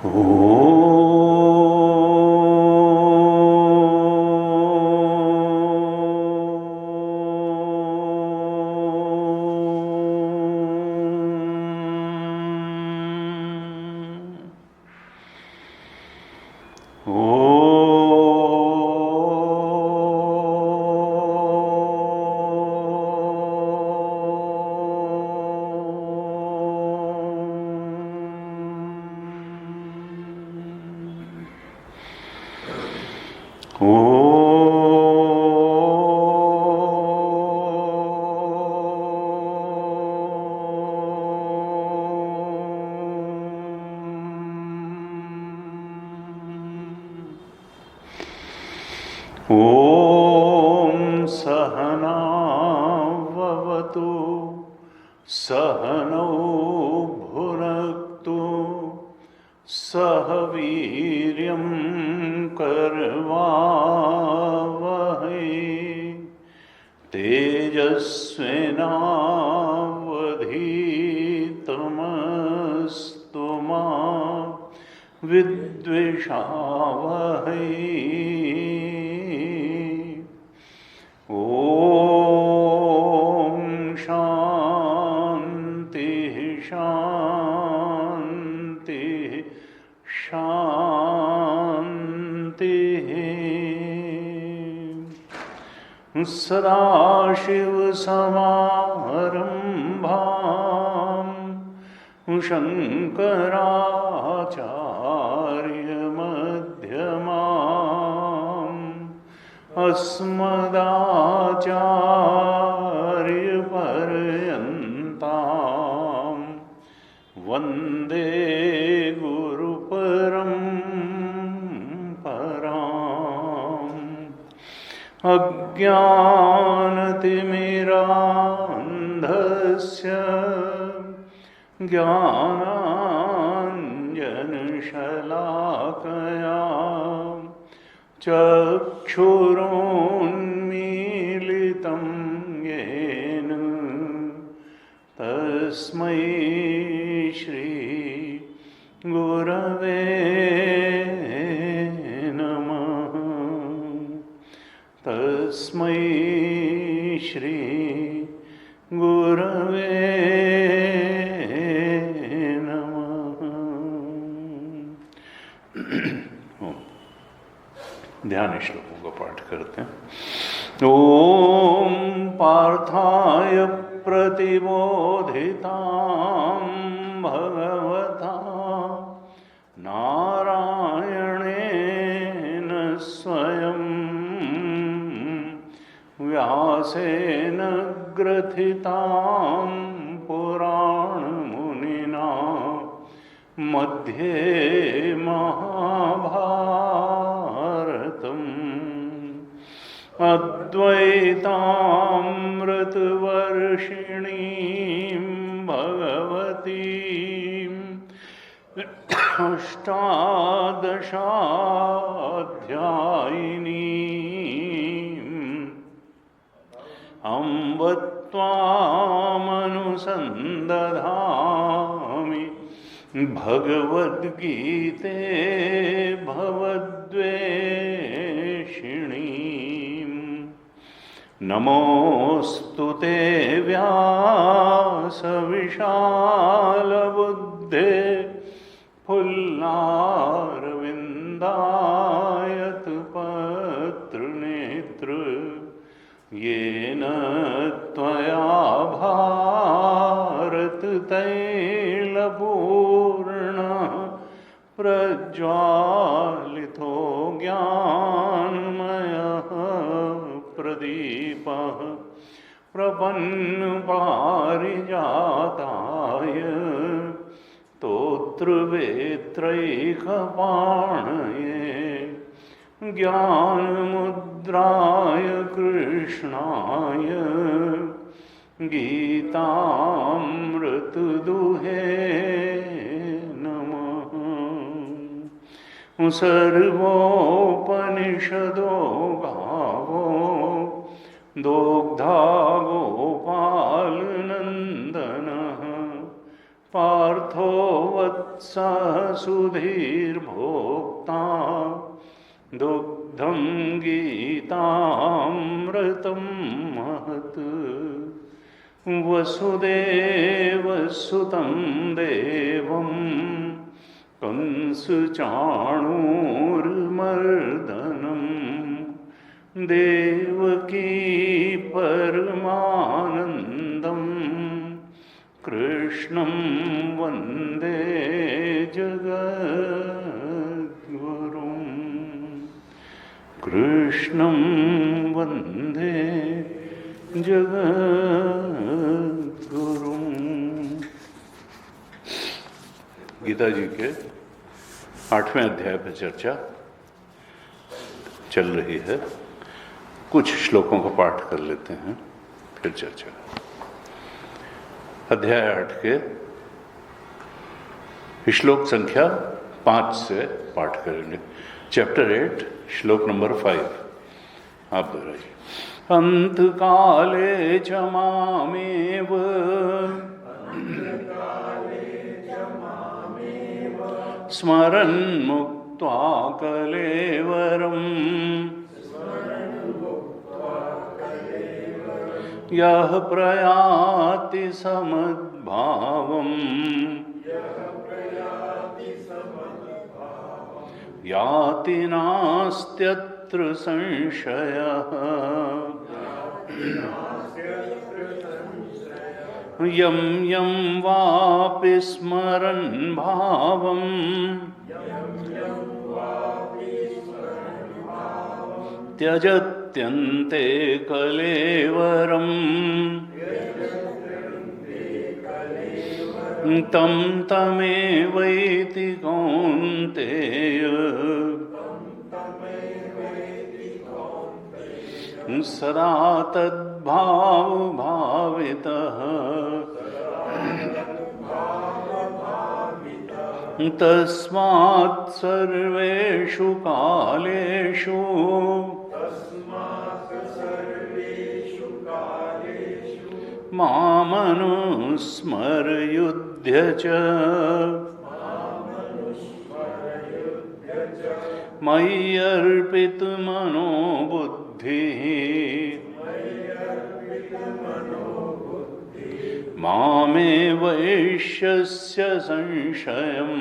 ॐ सहना भवतु सहनौ भुनक्तु सह वीर्यं करवावहै तेजस्विनावधीतमस्तु मा विद्विषावहै। ॐ शान्ति शान्ति शान्तिः। सदाशिवसमारम्भां शङ्कराचार्यमध्यमाम् अस्मदाचार्यपर्यन्तां वन्दे गुरुपरम्पराम्। अज्ञानतिमिरान्धस्य ज्ञानाञ्जनशलाकया चक्षुरुन्मीलितं येन तस्मै श्री गुरवे नमः। तस्मै श्री गुरवे नमः। ध्यान श्लोकों का पाठ करते हैं। ओम पार्थाय प्रतिबोधितां भगवता नारायणेन स्वयं व्यासेन ग्रथितां पुराणमुनिना मध्ये महाभारतम् अद्वैतामृतवर्षिणीं भगवतीम् अष्टादशाध्यायिनीम् अम्ब त्वामनुसन्दधामि भगवद्गीते भवद्वेषिणीम्। नमोऽस्तु ते व्यासविशालबुद्धे फुल्लारविन्दायतपत्रनेत्र येन त्वया भारततैलपूर्णः प्रज्वालितो ज्ञानमयः प्रदीपः प्रपन्नपारिजाताय स्तोत्रवेत्रैकपाणये ज्ञानमुद्राय कृष्णाय गीतामृतदुहे नमः। सर्वोपनिषदो गावो दोग्धा गोपालनन्दनः पार्थो वत्सः सुधीर्भोक्ता दुग्धं गीतामृतं महत् वसुदेवसुतं देवं कंसचाणूरमर्दनं देवकी परमानन्दं कृष्णं वन्दे जगद्गुरुं कृष्णं वन्दे जगद्गुरुं। गीता जी के 8वें अध्याय पर चर्चा चल रही है। कुछ श्लोकों का पाठ कर लेते हैं, फिर चर्चा। अध्याय 8 के श्लोक संख्या 5 से पाठ करेंगे। चैप्टर 8 श्लोक नंबर 5 आप दोहराइए। अंतकाले च मामेव स्मरन् मुक्त्वा कलेवरम् यः प्रयाति समद्भावम् याति नास्त्यत्र संशयः यं यं वापि स्मरन् भावम् त्यजत्यन्ते कलेवरम् तं तमेवैति कौन्तेय सदा तद्भावभावितः तस्मात् सर्वेषु कालेषु मामनुस्मरयुध्य च मय्यर्पितमनो बुद्धिः मामे वैश्यस्य संशयम्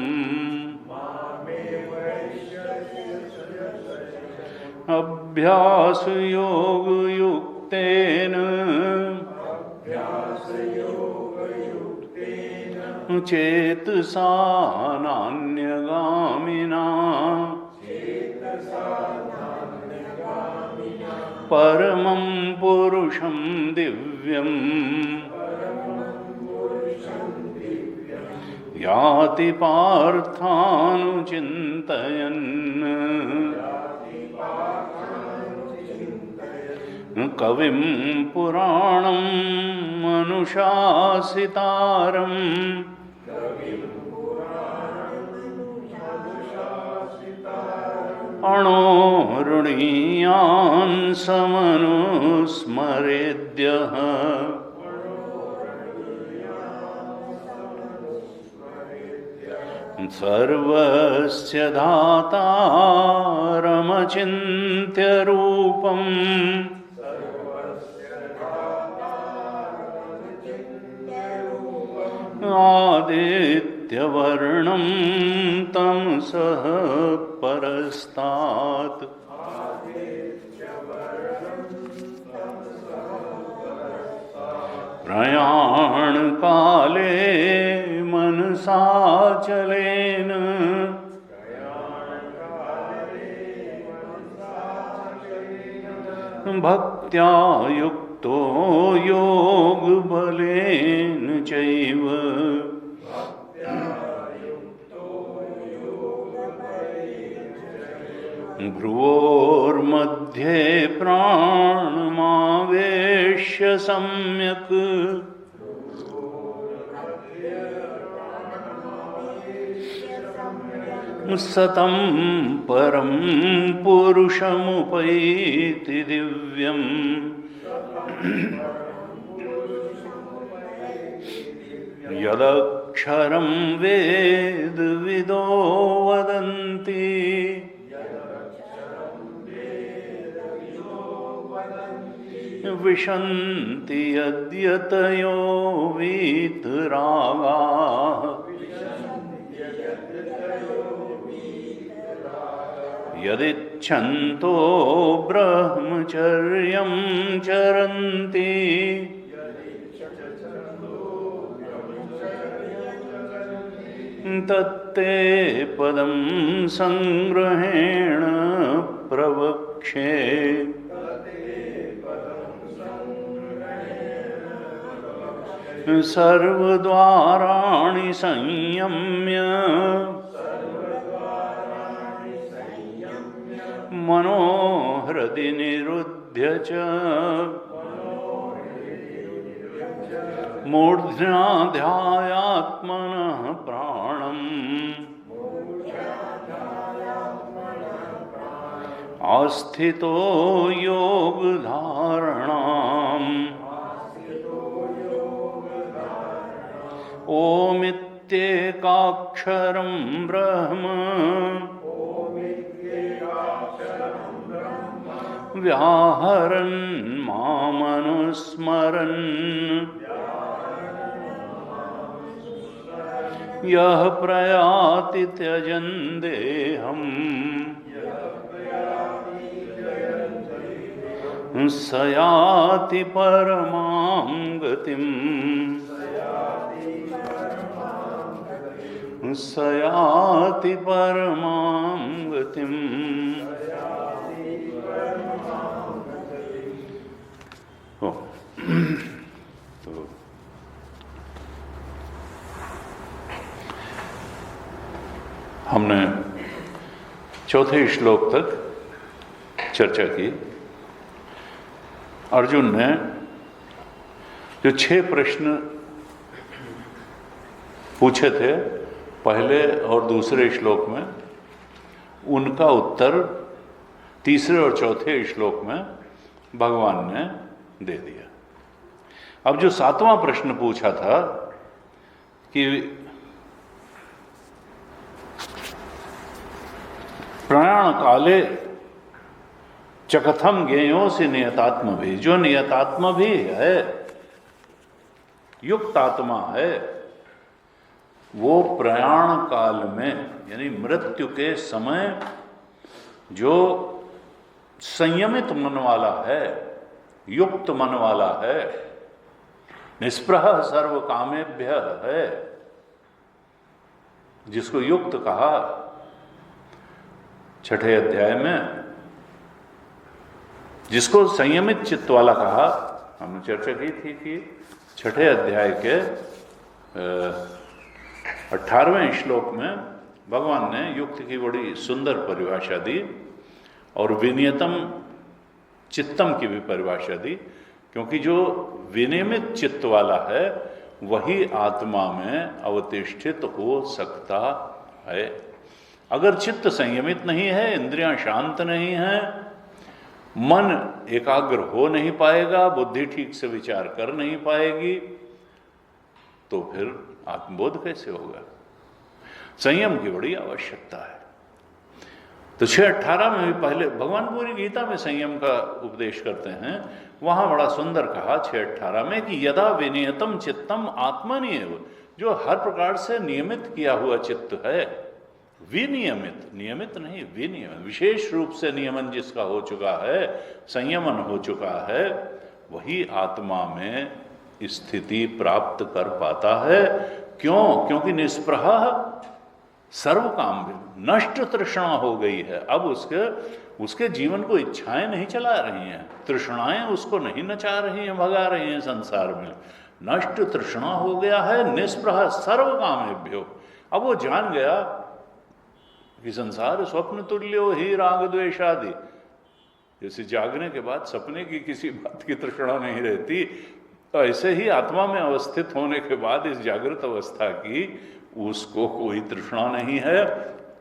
अभ्यासयोगयुक्तेन चेतसा नान्यगामिना परमं पुरुषं दिव्यम् याति पार्थानुचिन्तयन् कविं पुराणं अनुशासितारम् अणोरणीयान् समनुस्मरेद्यः सर्वस्य दातारमचिन्त्य रूपम् आदित्यवर्णं तमसः परस्तात् प्रयाणकाले मनसाचलेन भक्त्या युक्तो योगबलेन चैव भ्रुवोर्मध्ये प्राणमावेश्य सम्यक् सतं परं पुरुषमुपैति दिव्यम् यदक्षरमणोर्गम्यते यदक्षरं वेदविदो वदन्ति विशन्ति यद्यतयो वीतरागाः यदिच्छन्तो ब्रह्मचर्यं चरन्ति तत्ते पदं संग्रहेण प्रवक्षे। सर्वद्वाराणि संयम्य मनोहृदि निरुध्य च मूर्ध्ना ध्यायात्मनः प्राणम् आस्थितो योगधारणाम् ओमित्येकाक्षरं ब्रह्म व्याहरन् मामनुस्मरन् यः प्रयाति त्यजन् देहम् स याति परमां गतिम् स याति परमां गतिम्। तो हमने चौथे श्लोक तक चर्चा की। अर्जुन ने जो 6 प्रश्न पूछे थे पहले और दूसरे श्लोक में, उनका उत्तर तीसरे और चौथे श्लोक में भगवान ने दे दिया। अब जो 7वां प्रश्न पूछा था कि प्रयाण काले च कथम ज्ञेयोऽसि नियतात्म भी, जो नियतात्मा भी है, युक्त आत्मा है, वो प्रयाण काल में यानी मृत्यु के समय जो संयमित मन वाला है, युक्त मन वाला है, निष्प्रह सर्व कामेभ्य है, जिसको युक्त कहा 6ठे अध्याय में, जिसको संयमित चित्त वाला कहा, हमने चर्चा की थी कि 6ठे अध्याय के 18वें श्लोक में भगवान ने युक्त की बड़ी सुंदर परिभाषा दी और विनियतम चित्तम की भी परिभाषा दी, क्योंकि जो विनियमित चित्त वाला है वही आत्मा में अवतिष्ठित हो सकता है। अगर चित्त संयमित नहीं है, इंद्रियां शांत नहीं है, मन एकाग्र हो नहीं पाएगा, बुद्धि ठीक से विचार कर नहीं पाएगी, तो फिर आत्मबोध कैसे होगा? संयम की बड़ी आवश्यकता है। तो 6:18 में भी पहले भगवान पूरी गीता में संयम का उपदेश करते हैं, वहां बड़ा सुंदर कहा 6:18 में कि यदा विनियतम चित्तम आत्मनियव, जो हर प्रकार से नियमित किया हुआ चित्त है, विनियमित, नियमित नहीं विनियमित, विशेष रूप से नियमन जिसका हो चुका है, संयमन हो चुका है, वही आत्मा में स्थिति प्राप्त कर पाता है। क्यों? क्योंकि निष्प्रह सर्व काम भी, नष्ट तृष्णा हो गई है। अब उसके जीवन को इच्छाएं नहीं चला रही हैं, तृष्णाएं उसको नहीं नचा रही हैं, भगा रही हैं संसार में। नष्ट तृष्णा हो गया है, निष्प्रह सर्व कामेभ्यो। अब वो जान गया कि संसार स्वप्न तुल्यो ही राग द्वेषादि, जैसे जागने के बाद सपने की किसी बात की तृष्णा नहीं रहती, तो ऐसे ही आत्मा में अवस्थित होने के बाद इस जागृत अवस्था की उसको कोई तृष्णा नहीं है,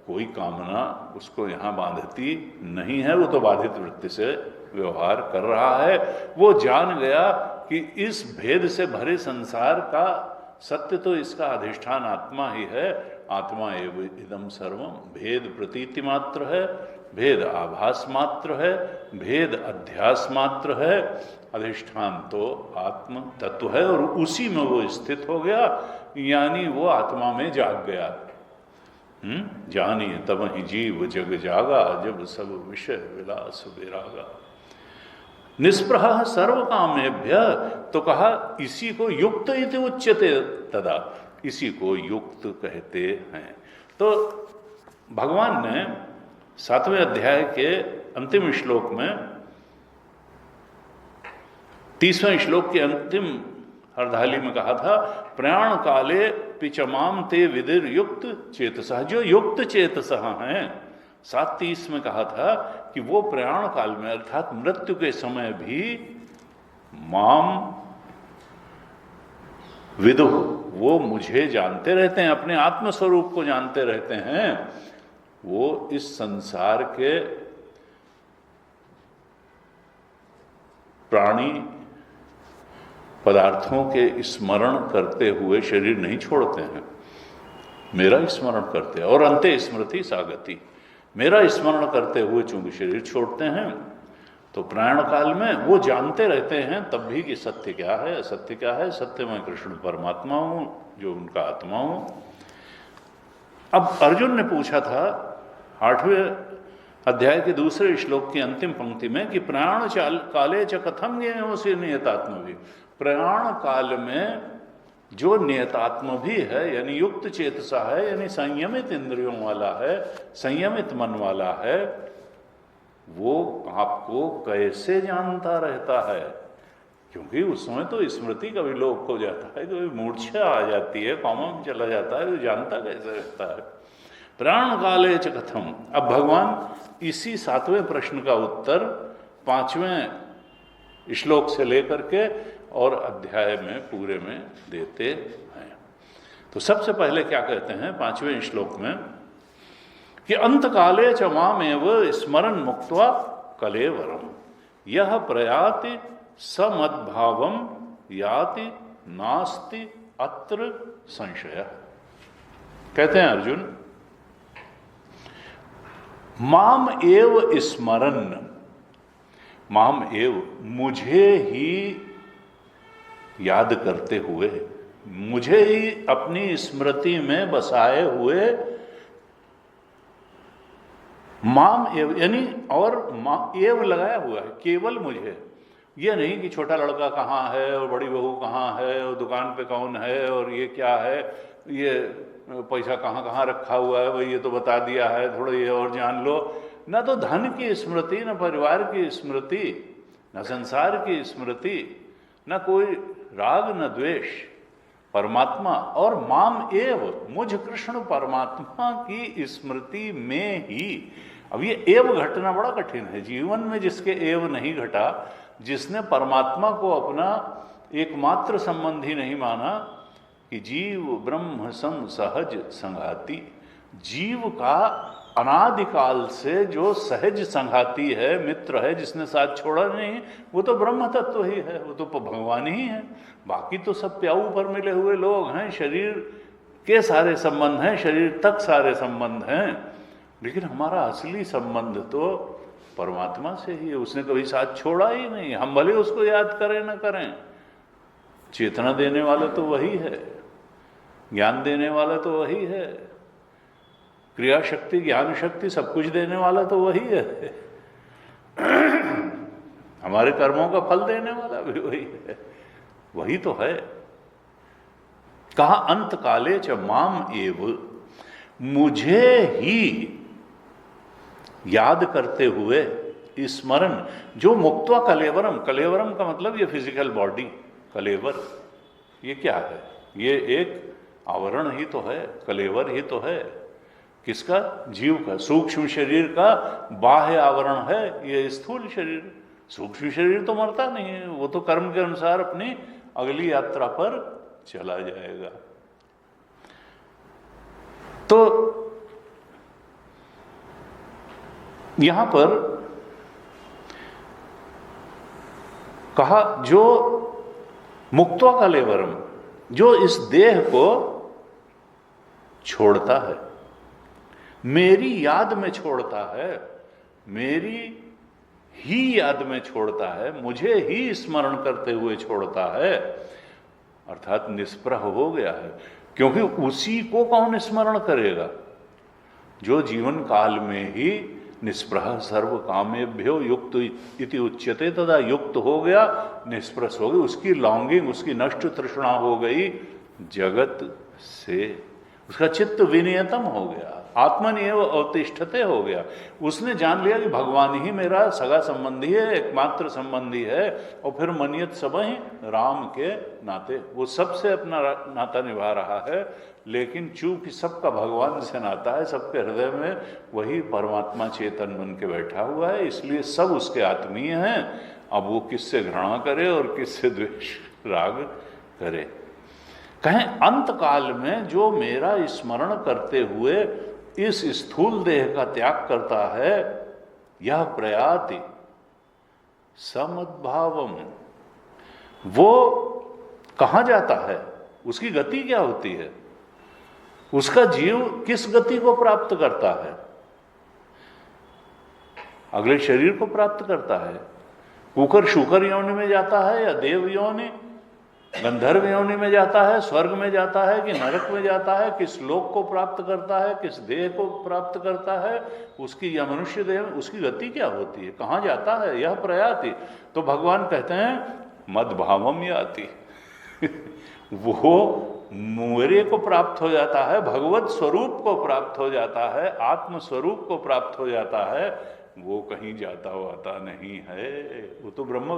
कोई कामना उसको यहाँ बांधती नहीं है। वो तो बाधित वृत्ति से व्यवहार कर रहा है। वो जान गया कि इस भेद से भरे संसार का सत्य तो इसका अधिष्ठान आत्मा ही है। आत्मा एव इदम सर्वम, भेद प्रतीति मात्र है, भेद आभास मात्र है, भेद अध्यास मात्र है, अधिष्ठान तो आत्म तत्व है और उसी में वो स्थित हो गया, यानी वो आत्मा में जाग गया। जानिए तब ही जीव जग जागा, जब सब विषय विलास विरागा। निष्प्रह सर्व कामेभ्य, तो कहा इसी को युक्त इति उच्यते तदा, इसी को युक्त कहते हैं। तो भगवान ने 7वें अध्याय के अंतिम श्लोक में, 30वें श्लोक के अंतिम अर्धाली में कहा था, प्रयाण काले पिचमाम ते विदिर युक्त चेतसः, जो युक्त चेतसः हैं। 7:30 में कहा था कि वो प्रयाण काल में अर्थात मृत्यु के समय भी माम विदु, वो मुझे जानते रहते हैं, अपने आत्मस्वरूप को जानते रहते हैं। वो इस संसार के प्राणी पदार्थों के स्मरण करते हुए शरीर नहीं छोड़ते हैं, मेरा स्मरण करते हैं। और अंते स्मृति सागति, मेरा स्मरण करते हुए चूंकि शरीर छोड़ते हैं, तो प्रयाण काल में वो जानते रहते हैं तब भी कि सत्य क्या है, असत्य क्या है। सत्य मैं कृष्ण परमात्मा हूं, जो उनका आत्मा हूं। अब अर्जुन ने पूछा था 8वें अध्याय के दूसरे श्लोक की अंतिम पंक्ति में कि प्रयाण काले च कथम ज्ञेयोऽसि नियतात्म भी, प्रयाण काल में जो नियतात्म भी है, यानी युक्त चेतसा है, यानी संयमित इंद्रियों वाला है, संयमित मन वाला है, वो आपको कैसे जानता रहता है? क्योंकि उस समय तो स्मृति का भी लोप हो जाता है, कभी मूर्छा आ जाती है, कॉमा में चला जाता है, वो जानता कैसे रहता है? प्राण काले च कथम। अब भगवान इसी 7वें प्रश्न का उत्तर 5वें श्लोक से लेकर के और अध्याय में पूरे में देते हैं। तो सबसे पहले क्या कहते हैं 5वें श्लोक में कि अंत काले च मामेव स्मरन् मुक्त्वा कलेवरम यह प्रयाति समद्भावम याति नास्ति अत्र संशय। कहते हैं अर्जुन, माम एव स्मरन्, माम एव मुझे ही याद करते हुए, मुझे ही अपनी स्मृति में बसाए हुए, माम एव यानी और एव लगाया हुआ है, केवल मुझे। ये नहीं कि छोटा लड़का कहाँ है और बड़ी बहू कहाँ है और दुकान पे कौन है और ये क्या है, ये पैसा कहाँ कहाँ रखा हुआ है, भाई ये तो बता दिया है, थोड़ा ये और जान लो। न तो धन की स्मृति, न परिवार की स्मृति, न संसार की स्मृति, न कोई राग न द्वेष, परमात्मा। और माम एव, मुझ कृष्ण परमात्मा की स्मृति में ही। अब ये एव घटना बड़ा कठिन है जीवन में, जिसके एव नहीं घटा, जिसने परमात्मा को अपना एकमात्र संबंधी नहीं माना कि जीव ब्रह्म सम सहज संघाती, जीव का अनादिकाल से जो सहज संघाती है, मित्र है, जिसने साथ छोड़ा नहीं, वो तो ब्रह्म तत्व ही है, वो तो भगवान ही है। बाकी तो सब प्याऊ पर मिले हुए लोग हैं, शरीर के सारे संबंध हैं, शरीर तक सारे संबंध हैं, लेकिन हमारा असली संबंध तो परमात्मा से ही है। उसने कभी साथ छोड़ा ही नहीं, हम भले उसको याद करें न करें, चेतना देने वाला तो वही है, ज्ञान देने वाला तो वही है, क्रिया शक्ति ज्ञान शक्ति सब कुछ देने वाला तो वही है, हमारे कर्मों का फल देने वाला भी वही है, वही तो है। कहा अंत काले च माम एव, मुझे ही याद करते हुए, स्मरण, जो मुक्त्वा कलेवरम, कलेवरम का मतलब ये फिजिकल बॉडी, कलेवर ये क्या है? ये एक आवरण ही तो है, कलेवर ही तो है। किसका? जीव का, सूक्ष्म शरीर का बाह्य आवरण है ये स्थूल शरीर। सूक्ष्म शरीर तो मरता नहीं है, वो तो कर्म के अनुसार अपनी अगली यात्रा पर चला जाएगा। तो यहां पर कहा जो मुक्त्वा कलेवरम, जो इस देह को छोड़ता है, मेरी याद में छोड़ता है, मेरी ही याद में छोड़ता है, मुझे ही स्मरण करते हुए छोड़ता है, अर्थात निष्प्रह हो गया है। क्योंकि उसी को कौन स्मरण करेगा? जो जीवन काल में ही निष्प्रह सर्व कामेभ्यो युक्त इति उच्यते, तदा युक्त हो गया, निष्प्रह हो गई, उसकी लॉन्गिंग, उसकी नष्ट तृष्णा हो गई जगत से, उसका चित्त विनियतम हो गया, आत्मनिएव अवतिष्ठते हो गया। उसने जान लिया कि भगवान ही मेरा सगा संबंधी है, एकमात्र संबंधी है, और फिर मनियत सबहि राम के नाते, वो सबसे अपना नाता निभा रहा है, लेकिन चूंकि सबका भगवान से नाता है, सबके हृदय में वही परमात्मा चेतन बन के बैठा हुआ है, इसलिए सब उसके आत्मीय हैं। अब वो किससे घृणा करे और किससे द्वेष राग करे। कहें अंत काल में जो मेरा स्मरण करते हुए इस स्थूल देह का त्याग करता है, यह प्रयाति समद्भावम, वो कहाँ जाता है, उसकी गति क्या होती है, उसका जीव किस गति को प्राप्त करता है? अगले शरीर को प्राप्त करता है। कुकर शुकर योनि में जाता है या देव योनि, गंधर्व योनि में जाता है, स्वर्ग में जाता है कि नरक में जाता है, किस लोक को प्राप्त करता है, किस देह को प्राप्त करता है, उसकी या मनुष्य देह में उसकी गति क्या होती है, कहाँ जाता है, यह प्रयाति। तो भगवान कहते हैं मद्भावम याति वो मेरे को प्राप्त हो जाता है, भगवत स्वरूप को प्राप्त हो जाता है, आत्म स्वरूप को प्राप्त हो जाता है, वो कहीं जाता वाता नहीं है। वो तो ब्रह्म,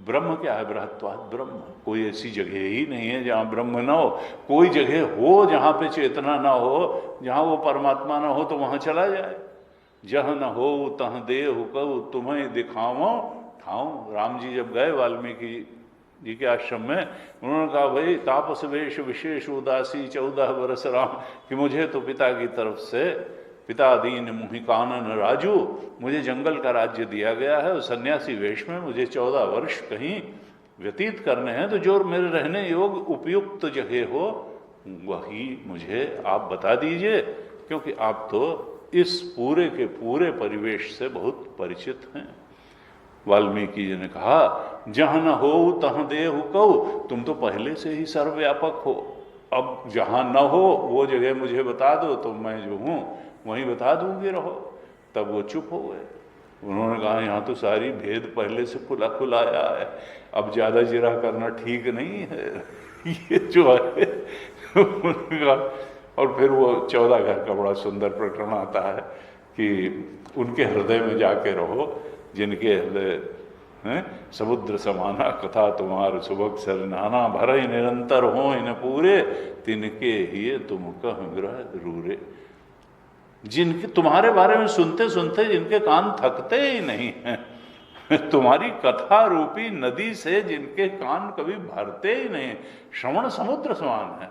ब्रह्म क्या है? बृहत्वात् ब्रह्म। कोई ऐसी जगह ही नहीं है जहाँ ब्रह्म ना हो। कोई जगह हो जहाँ पे चेतना ना हो, जहाँ वो परमात्मा ना हो, तो वहाँ चला जाए। जह न हो तह देहु कहु तुम्हें दिखाओ ठाऊं। राम जी जब गए वाल्मीकि जी के आश्रम में, उन्होंने कहा भाई तापस वेश विशेष उदासी 14 वर्ष राम, कि मुझे तो पिता की तरफ से, पिता दीन मुहि कानन राजू, मुझे जंगल का राज्य दिया गया है और सन्यासी वेश में मुझे 14 वर्ष कहीं व्यतीत करने हैं, तो जो मेरे रहने योग उपयुक्त जगह हो वही मुझे आप बता दीजिए, क्योंकि आप तो इस पूरे के पूरे परिवेश से बहुत परिचित हैं। वाल्मीकि जी ने कहा जहाँ न हो तह देहु कहु, तुम तो पहले से ही सर्वव्यापक हो, अब जहाँ न हो वो जगह मुझे बता दो, तो मैं जो हूँ वहीं बता दूंगी रहो। तब वो चुप हो गए। उन्होंने कहा यहाँ तो सारी भेद पहले से खुला खुलाया है, अब ज़्यादा जिरा करना ठीक नहीं है ये जो है और फिर वो 14 घर का बड़ा सुंदर प्रकरण आता है कि उनके हृदय में जाके रहो, जिनके हृदय हैं समुद्र समाना कथा तुम्हार सुबह सर नाना भरे निरंतर हो इन पूरे, तिनके ही तुम कह ग्रह रूरे। जिनके तुम्हारे बारे में सुनते सुनते जिनके कान थकते ही नहीं हैं, तुम्हारी कथा रूपी नदी से जिनके कान कभी भरते ही नहीं, श्रवण समुद्र समान है।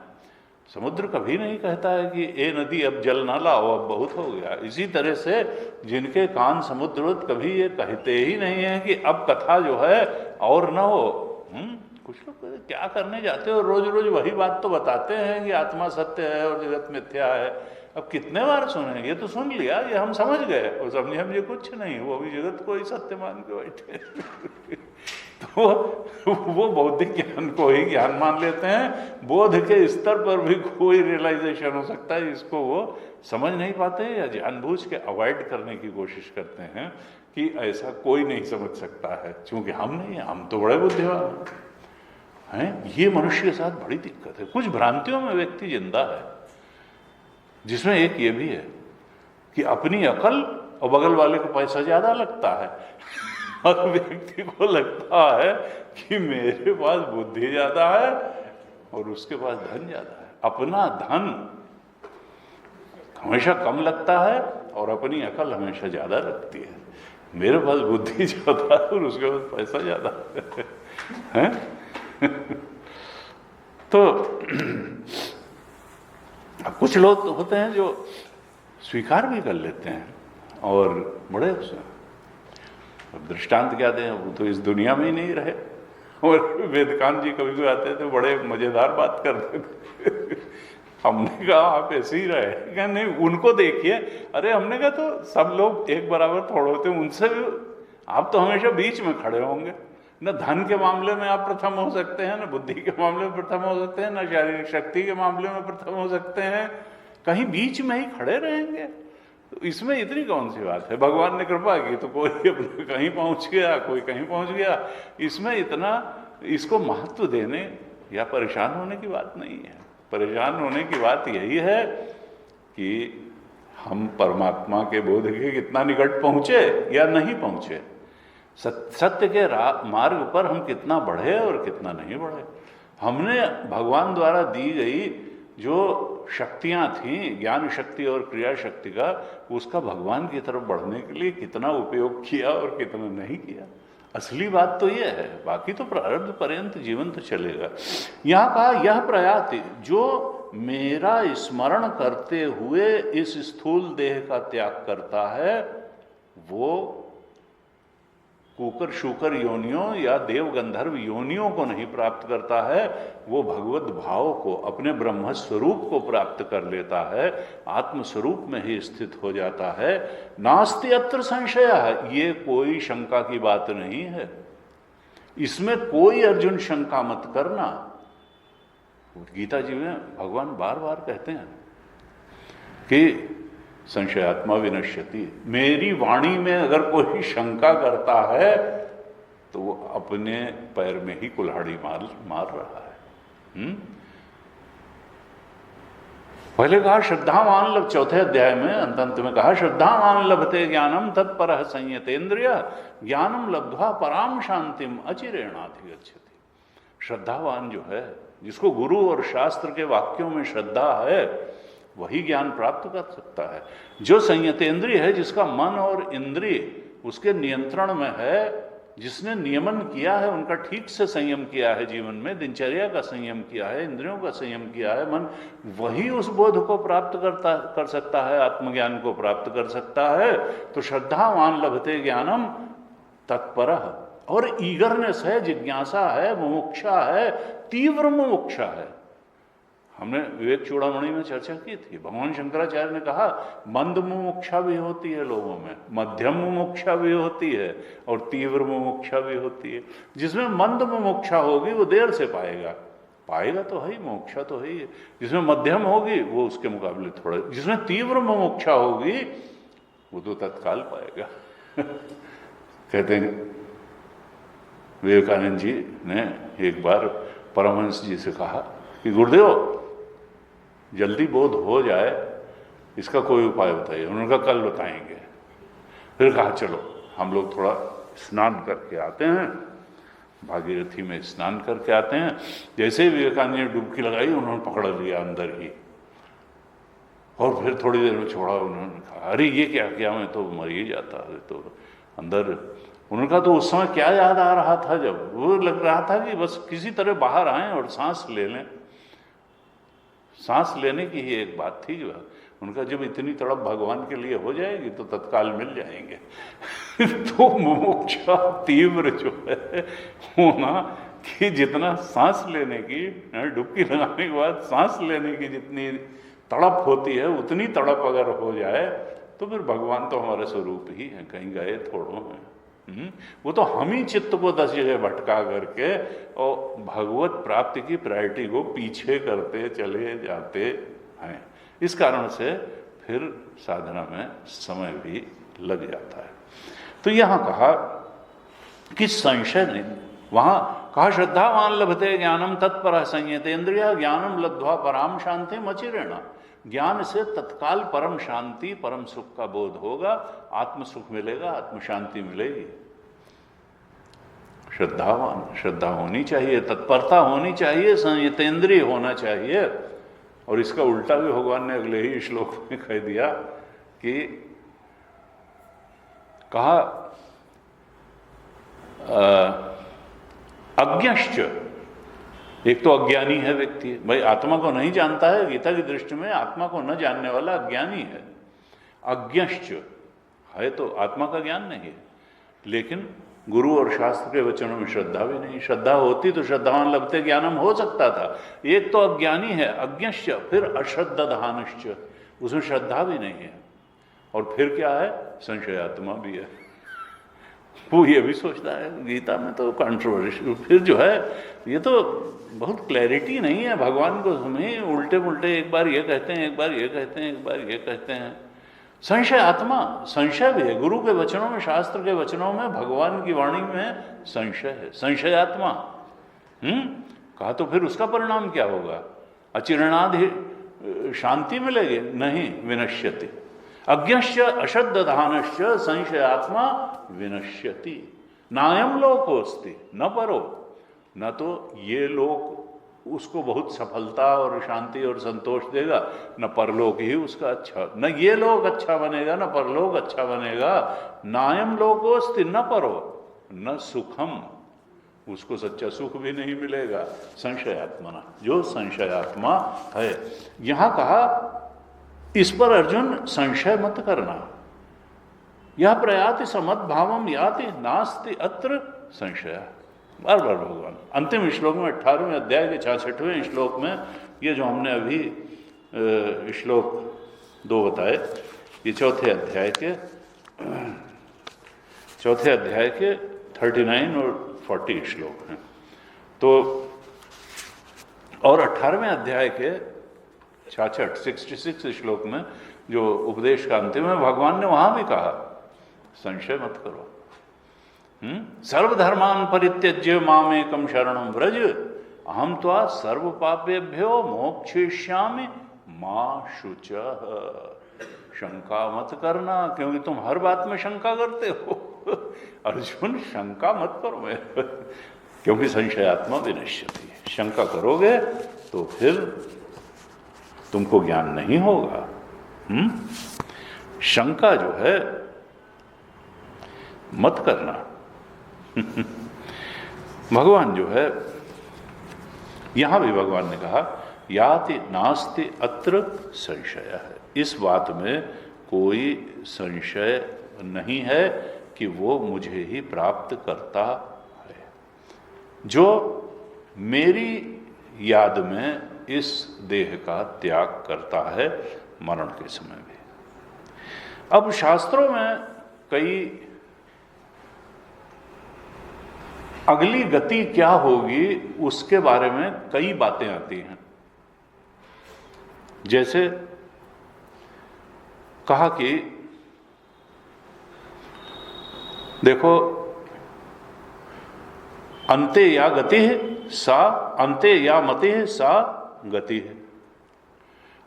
समुद्र कभी नहीं कहता है कि ए नदी अब जल ना लाओ, अब बहुत हो गया। इसी तरह से जिनके कान समुद्रवत कभी ये कहते ही नहीं है कि अब कथा जो है और ना हो। कुछ लोग क्या करने जाते हो, रोज रोज वही बात तो बताते हैं कि आत्मा सत्य है और जगत मिथ्या है। अब कितने बार सुने, ये तो सुन लिया, ये हम समझ गए और समझे हम ये कुछ नहीं, वो भी जगत को ही सत्य मान के बैठे तो वो बौद्धिक ज्ञान को ही ज्ञान मान लेते हैं। बोध के स्तर पर भी कोई रियलाइजेशन हो सकता है, इसको वो समझ नहीं पाते या जानबूझ के अवॉइड करने की कोशिश करते हैं कि ऐसा कोई नहीं समझ सकता है, क्योंकि हम नहीं, हम तो बड़े बुद्धिमान हैं। ये मनुष्य के साथ बड़ी दिक्कत है। कुछ भ्रांतियों में व्यक्ति जिंदा है, जिसमें एक ये भी है कि अपनी अकल और बगल वाले को पैसा ज्यादा लगता है और व्यक्ति को लगता है कि मेरे पास बुद्धि ज्यादा है और उसके पास धन ज्यादा है। अपना धन हमेशा कम लगता है और अपनी अकल हमेशा ज्यादा लगती है। मेरे पास बुद्धि ज्यादा है और उसके पास पैसा ज्यादा है तो कुछ लोग होते हैं जो स्वीकार भी कर लेते हैं और बड़े अब दृष्टांत क्या दें, वो तो इस दुनिया में ही नहीं रहे, और वेदकांत जी कभी कभी आते थे, बड़े मजेदार बात करते थे। हमने कहा आप ऐसे ही रहे, क्या नहीं उनको देखिए, अरे हमने कहा तो सब लोग एक बराबर थोड़े होते हैं, उनसे भी आप तो हमेशा बीच में खड़े होंगे। न धन के मामले में आप प्रथम हो सकते हैं, न बुद्धि के मामले में प्रथम हो सकते हैं, न शारीरिक शक्ति के मामले में प्रथम हो सकते हैं, कहीं बीच में ही खड़े रहेंगे। तो इसमें इतनी कौन सी बात है, भगवान ने कृपा की तो कोई अपने कहीं पहुंच गया, कोई कहीं पहुंच गया, इसमें इतना इसको महत्व देने या परेशान होने की बात नहीं है। परेशान होने की बात यही है कि हम परमात्मा के बोध के कितना निकट पहुंचे या नहीं पहुंचे, सत्य के मार्ग पर हम कितना बढ़े और कितना नहीं बढ़े। हमने भगवान द्वारा दी गई जो शक्तियां थीं, ज्ञान शक्ति और क्रिया शक्ति का, उसका भगवान की तरफ बढ़ने के लिए कितना उपयोग किया और कितना नहीं किया, असली बात तो यह है। बाकी तो प्रारब्ध पर्यंत जीवन तो चलेगा। यहाँ कहा यह प्रयाति जो मेरा स्मरण करते हुए इस स्थूल देह का त्याग करता है, वो कुकर शूकर योनियों या देव गंधर्व योनियों को नहीं प्राप्त करता है, वो भगवत भाव को, अपने ब्रह्म स्वरूप को प्राप्त कर लेता है, आत्म स्वरूप में ही स्थित हो जाता है। नास्ति अत्र संशय, ये कोई शंका की बात नहीं है, इसमें कोई अर्जुन शंका मत करना। गीता जी में भगवान बार बार कहते हैं कि संशयात्मा विनश्यति, मेरी वाणी में अगर कोई शंका करता है तो वो अपने पैर में ही कुल्हाड़ी मार रहा है। पहले कहा श्रद्धावान लभ, चौथे अध्याय में अंत में कहा श्रद्धावान लभते ज्ञानम तत्परः संयतेन्द्रिय ज्ञानम लब्ध्वा पराम शांतिम अचिरेणाधिगच्छति। श्रद्धावान जो है, जिसको गुरु और शास्त्र के वाक्यों में श्रद्धा है, वही ज्ञान प्राप्त कर सकता है। जो संयतेंद्रिय है, जिसका मन और इंद्रिय उसके नियंत्रण में है, जिसने नियमन किया है, उनका ठीक से संयम किया है, जीवन में दिनचर्या का संयम किया है, इंद्रियों का संयम किया है, मन, वही उस बोध को प्राप्त कर सकता है, आत्मज्ञान को प्राप्त कर सकता है। तो श्रद्धावान लभते ज्ञानम तत्परः, और ईगरनेस है, जिज्ञासा है, मुमुक्षा है, तीव्र मुमुक्षा है। हमने विवेक चूड़ामणि में चर्चा की थी, भगवान शंकराचार्य ने कहा मंद मुमुक्षा भी होती है लोगों में, मध्यम मुमुक्षा भी होती है और तीव्र मुमुक्षा भी होती है। जिसमें मंद मुमुक्षा होगी वो देर से पाएगा तो है ही, मोक्षा तो है ही। जिसमें मध्यम होगी वो उसके मुकाबले थोड़ा, जिसमें तीव्र मुमुक्षा होगी वो तो तत्काल पाएगा। कहते हैं विवेकानंद जी ने एक बार परमहंस जी से कहा कि गुरुदेव जल्दी बोध हो जाए, इसका कोई उपाय बताइए। उन्होंने कहा कल बताएंगे। फिर कहा चलो हम लोग थोड़ा स्नान करके आते हैं, भागीरथी में स्नान करके आते हैं। जैसे ही विवेकानंद ने डुबकी लगाई, उन्होंने पकड़ लिया अंदर ही, और फिर थोड़ी देर में छोड़ा। उन्होंने कहा अरे ये क्या किया, मैं तो मर ही जाता है। तो अंदर उन्होंने कहा तो उस समय क्या याद आ रहा था? जब वो लग रहा था कि बस किसी तरह बाहर आए और सांस ले लें, सांस लेने की ही एक बात थी। उनका जब इतनी तड़प भगवान के लिए हो जाएगी तो तत्काल मिल जाएंगे। तो मुमुक्षा तीव्र जो है होना, कि जितना सांस लेने की, डुबकी लगाने के बाद सांस लेने की जितनी तड़प होती है, उतनी तड़प अगर हो जाए तो फिर भगवान तो हमारे स्वरूप ही है, कहीं गए थोड़ो हैं। वो तो हम ही चित्त को 10 जगह भटका करके और भगवत प्राप्ति की प्रायोरिटी को पीछे करते चले जाते हैं। इस कारण से फिर साधना में समय भी लग जाता है। तो यहाँ कहा कि संशय नहीं, वहाँ कहा श्रद्धावान लभते ज्ञानम तत्परः संयतेन्द्रिय ज्ञानम लब्ध्वा पराम शांतिम अचिरेण। ज्ञान से तत्काल परम शांति, परम सुख का बोध होगा, आत्म सुख मिलेगा, आत्म शांति मिलेगी। श्रद्धावान, श्रद्धा होनी चाहिए, तत्परता होनी चाहिए, संयतेंद्रिय होना चाहिए। और इसका उल्टा भी भगवान ने अगले ही श्लोक में कह दिया कि कहा अज्ञश्च, एक तो अज्ञानी है व्यक्ति, भाई आत्मा को नहीं जानता है, गीता की दृष्टि में आत्मा को न जानने वाला अज्ञानी है। अज्ञश्च है तो आत्मा का ज्ञान नहीं है, लेकिन गुरु और शास्त्र के वचनों में श्रद्धा भी नहीं। श्रद्धा होती तो श्रद्धावान लभते ज्ञानम हो सकता था। एक तो अज्ञानी है अज्ञश्च, फिर अश्रद्धानश्च, उसमें श्रद्धा भी नहीं है, और फिर क्या है, संशयात्मा भी है। वो ये भी सोचता है, गीता में तो कंट्रोवर्शियल, फिर जो है ये तो बहुत क्लैरिटी नहीं है भगवान को, हमें उल्टे पुल्टे एक बार ये कहते हैं, एक बार ये कहते हैं, एक बार ये कहते हैं। संशय आत्मा, संशय भी है गुरु के वचनों में, शास्त्र के वचनों में, भगवान की वाणी में संशय है, संशय आत्मा। कहा तो फिर उसका परिणाम क्या होगा, अचिरणाधि शांति मिलेगी नहीं, विनश्यति। अज्ञश्च अश्रद्धानश्च संशयात्मा विनश्यति। नायम लोकोस्ति न परो, न तो ये लोक उसको बहुत सफलता और शांति और संतोष देगा, न परलोक ही उसका अच्छा, न ये लोक अच्छा बनेगा न परलोक अच्छा बनेगा। नायम लोकोस्ति न परो न सुखम, उसको सच्चा सुख भी नहीं मिलेगा। संशयात्मना, जो संशयात्मा है। यहां कहा इस पर अर्जुन संशय मत करना। यह प्रयाति समद्भावम याति नास्ति अत्र संशय। बार बार भगवान अंतिम श्लोक में 18वें अध्याय के 66वें श्लोक में, ये जो हमने अभी श्लोक 2 बताए, ये चौथे अध्याय के 39 और 40 श्लोक हैं। तो और 18वें अध्याय के 66 श्लोक में जो उपदेश का अंतिम है, भगवान ने वहां भी कहा संशय मत करो। सर्वधर्मान परित्यज्य मामेकम शरणं व्रज अहम त्वा सर्व पापेभ्यो मोक्षयिष्यामि मा शुचः। शंका मत करना, क्योंकि तुम हर बात में शंका करते हो। अर्जुन शंका मत करो मेरे, क्योंकि संशयात्मा विनश्यति। शंका करोगे तो फिर तुमको ज्ञान नहीं होगा। शंका जो है मत करना। भगवान जो है, यहां भी भगवान ने कहा याति नास्ति अत्र संशय है, इस बात में कोई संशय नहीं है कि वो मुझे ही प्राप्त करता है, जो मेरी याद में इस देह का त्याग करता है मरण के समय में। अब शास्त्रों में कई अगली गति क्या होगी उसके बारे में कई बातें आती हैं। जैसे कहा कि देखो, अंते या गति है सा, अंते या मति है सा गति है।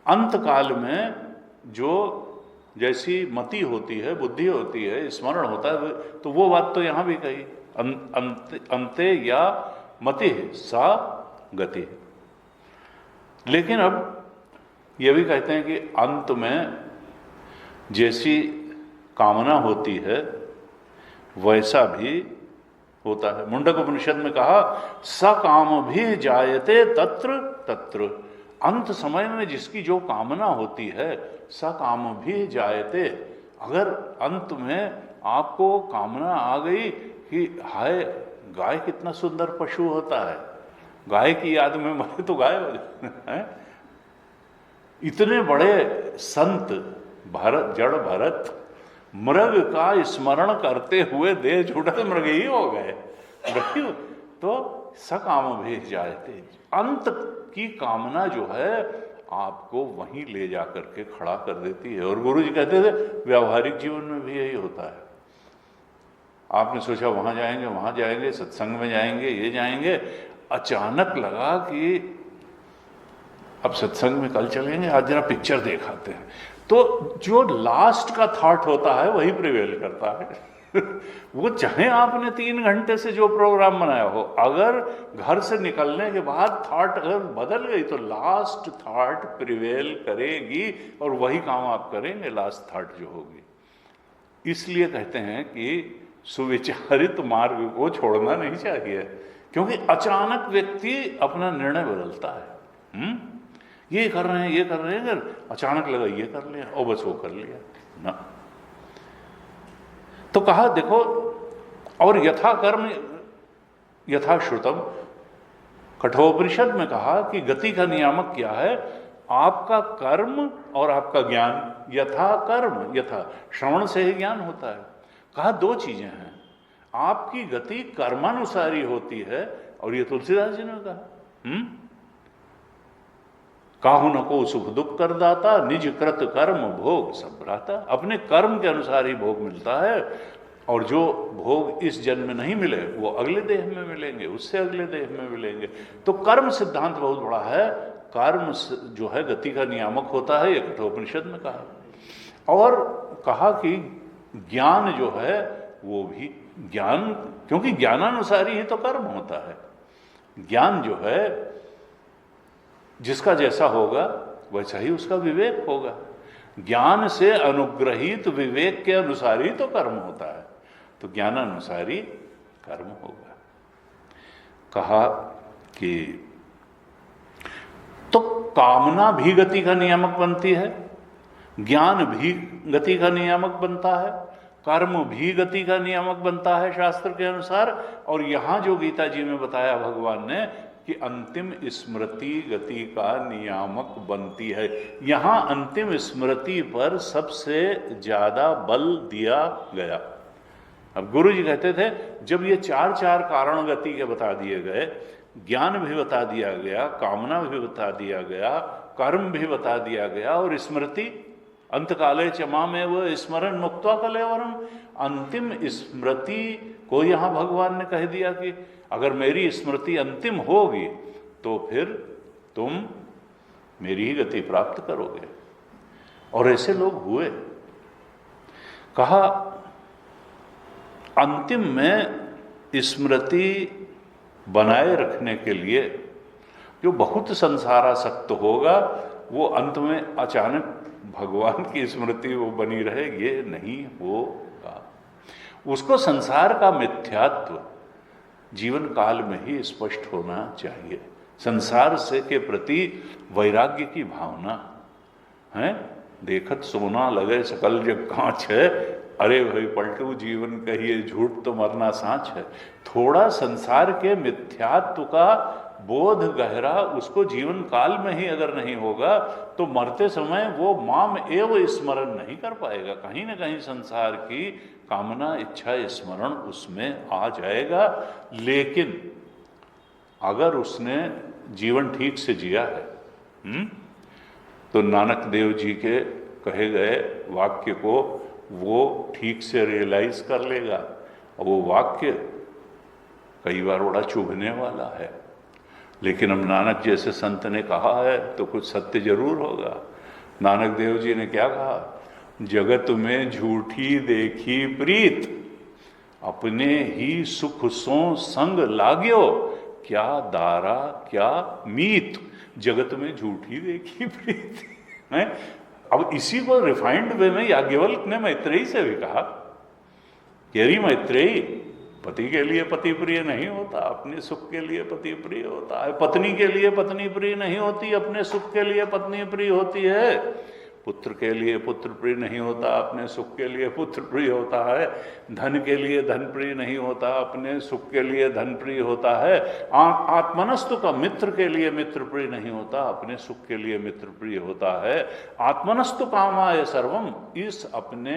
अंत काल में जो जैसी मति होती है, बुद्धि होती है, स्मरण होता है, तो वो बात तो यहां भी कही, अंते या मति है सा गति है। लेकिन अब ये भी कहते हैं कि अंत में जैसी कामना होती है वैसा भी होता है। मुंडक उपनिषद में कहा सकाम भी जायते तत्र तत्र। अंत समय में जिसकी जो कामना होती है सकाम भी जायते। अगर अंत में आपको कामना आ गई कि हाय गाय कितना सुंदर पशु होता है, गाय की याद में मरे तो गाय हो जाए। इतने बड़े संत भरत, जड़ भरत, मृग का स्मरण करते हुए देह छूटा तो मृग ही हो गए। तो सकाम भेज जाते। अंत की कामना जो है आपको वहीं ले जा करके खड़ा कर देती है। और गुरु जी कहते थे व्यावहारिक जीवन में भी यही होता है। आपने सोचा वहां जाएंगे, सत्संग में जाएंगे, ये जाएंगे, अचानक लगा कि अब सत्संग में कल चलेंगे, आज जरा पिक्चर देखाते हैं। तो जो लास्ट का थॉट होता है वही प्रिवेल करता है। वो चाहे आपने 3 घंटे से जो प्रोग्राम बनाया हो, अगर घर से निकलने के बाद थॉट अगर बदल गई तो लास्ट थॉट प्रिवेल करेगी और वही काम आप करेंगे लास्ट थॉट जो होगी। इसलिए कहते हैं कि सुविचारित मार्ग को छोड़ना नहीं चाहिए, क्योंकि अचानक व्यक्ति अपना निर्णय बदलता है। ये कर रहे हैं, अगर अचानक लगा ये कर लिया और बस वो कर लिया ना। तो कहा देखो और यथा कर्म यथा श्रुतम, कठोपनिषद में कहा कि गति का नियामक क्या है? आपका कर्म और आपका ज्ञान। यथा कर्म, यथा श्रवण से ही ज्ञान होता है। कहा दो चीजें हैं, आपकी गति कर्मानुसारी होती है, और ये तुलसीदास जी ने कहा काहू न को सुख दुख कर दाता, निज कृत कर्म भोग सब भ्राता। अपने कर्म के अनुसार ही भोग मिलता है, और जो भोग इस जन्म में नहीं मिले वो अगले देह में मिलेंगे, उससे अगले देह में मिलेंगे। तो कर्म सिद्धांत बहुत बड़ा है। कर्म जो है गति का नियामक होता है, ये कठोपनिषद में कहा। और कहा कि ज्ञान जो है वो भी ज्ञान, क्योंकि ज्ञानानुसारी ही तो कर्म होता है। ज्ञान जो है जिसका जैसा होगा वैसा ही उसका विवेक होगा। ज्ञान से अनुग्रहित विवेक के अनुसार ही तो कर्म होता है, तो ज्ञानानुसारी कर्म होगा। कहा कि तो कामना भी गति का नियामक बनती है, ज्ञान भी गति का नियामक बनता है, कर्म भी गति का नियामक बनता है शास्त्र के अनुसार। और यहां जो गीता जी में बताया भगवान ने कि अंतिम स्मृति गति का नियामक बनती है, यहां अंतिम स्मृति पर सबसे ज्यादा बल दिया गया। अब गुरु जी कहते थे जब ये चार चार कारण गति के बता दिए गए, ज्ञान भी बता दिया गया, कामना भी बता दिया गया, कर्म भी बता दिया गया, और स्मृति अंतकाले च मामेव स्मरण मुक्त्वा कलेवरम, अंतिम स्मृति को यहां भगवान ने कह दिया कि अगर मेरी स्मृति अंतिम होगी तो फिर तुम मेरी ही गति प्राप्त करोगे। और ऐसे लोग हुए। कहा अंतिम में स्मृति बनाए रखने के लिए जो बहुत संसारासक्त होगा वो अंत में अचानक भगवान की स्मृति वो बनी रहे, ये नहीं होगा। उसको संसार का मिथ्यात्व जीवन काल में ही स्पष्ट होना चाहिए। संसार से के प्रति वैराग्य की भावना है। देखत सोना लगे सकल जग कांच है, अरे भाई पलटू जीवन कहिए झूठ तो मरना सांच है। थोड़ा संसार के मिथ्यात्व का बोध गहरा उसको जीवन काल में ही अगर नहीं होगा तो मरते समय वो माम एव स्मरण नहीं कर पाएगा। कहीं ना कहीं संसार की कामना इच्छा स्मरण उसमें आ जाएगा। लेकिन अगर उसने जीवन ठीक से जिया है तो नानक देव जी के कहे गए वाक्य को वो ठीक से रियलाइज कर लेगा। और वो वाक्य कई बार बड़ा चुभने वाला है, लेकिन अब नानक जैसे संत ने कहा है तो कुछ सत्य जरूर होगा। नानक देव जी ने क्या कहा? जगत में झूठी देखी प्रीत, अपने ही सुख सो संग लाग्यो, क्या दारा क्या मीत। जगत में झूठी देखी प्रीत है। अब इसी को रिफाइंड वे में याज्ञवल्क्य ने मैत्रेयी से भी कहा कि अरे मैत्रेयी, पति के लिए पति प्रिय नहीं होता, अपने सुख के लिए पति प्रिय होता है। पत्नी के लिए पत्नी प्रिय नहीं होती, अपने सुख के लिए पत्नी प्रिय होती है। पुत्र के लिए पुत्र प्रिय नहीं होता, अपने सुख के लिए पुत्र प्रिय होता है। धन के लिए धन प्रिय नहीं होता, अपने सुख के लिए धन प्रिय होता है। आत्मनस्तु का मित्र के लिए मित्र प्रिय नहीं होता, अपने सुख के लिए मित्र प्रिय होता है। आत्मनस्तु कामाय सर्वम, इस अपने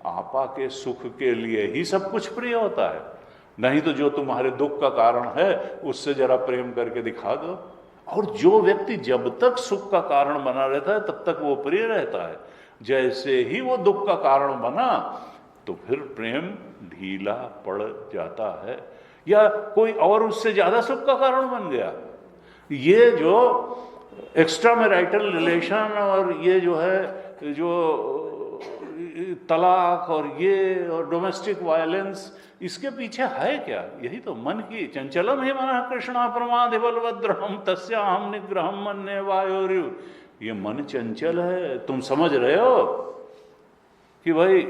आपा के सुख के लिए ही सब कुछ प्रिय होता है। नहीं तो जो तुम्हारे दुख का कारण है उससे जरा प्रेम करके दिखा दो। और जो व्यक्ति जब तक सुख का कारण बना रहता है तब तक वो प्रिय रहता है। जैसे ही वो दुख का कारण बना तो फिर प्रेम ढीला पड़ जाता है, या कोई और उससे ज्यादा सुख का कारण बन गया। ये जो एक्स्ट्रा मैरिटल रिलेशन और ये जो है जो तलाक और ये और डोमेस्टिक वायलेंस, इसके पीछे है क्या? यही तो मन की चंचलम ही मन कृष्णा प्रमादि बलभद्रहम तस्याहम निग्रहम मन्ये वायोरिव। ये मन चंचल है। तुम समझ रहे हो कि भाई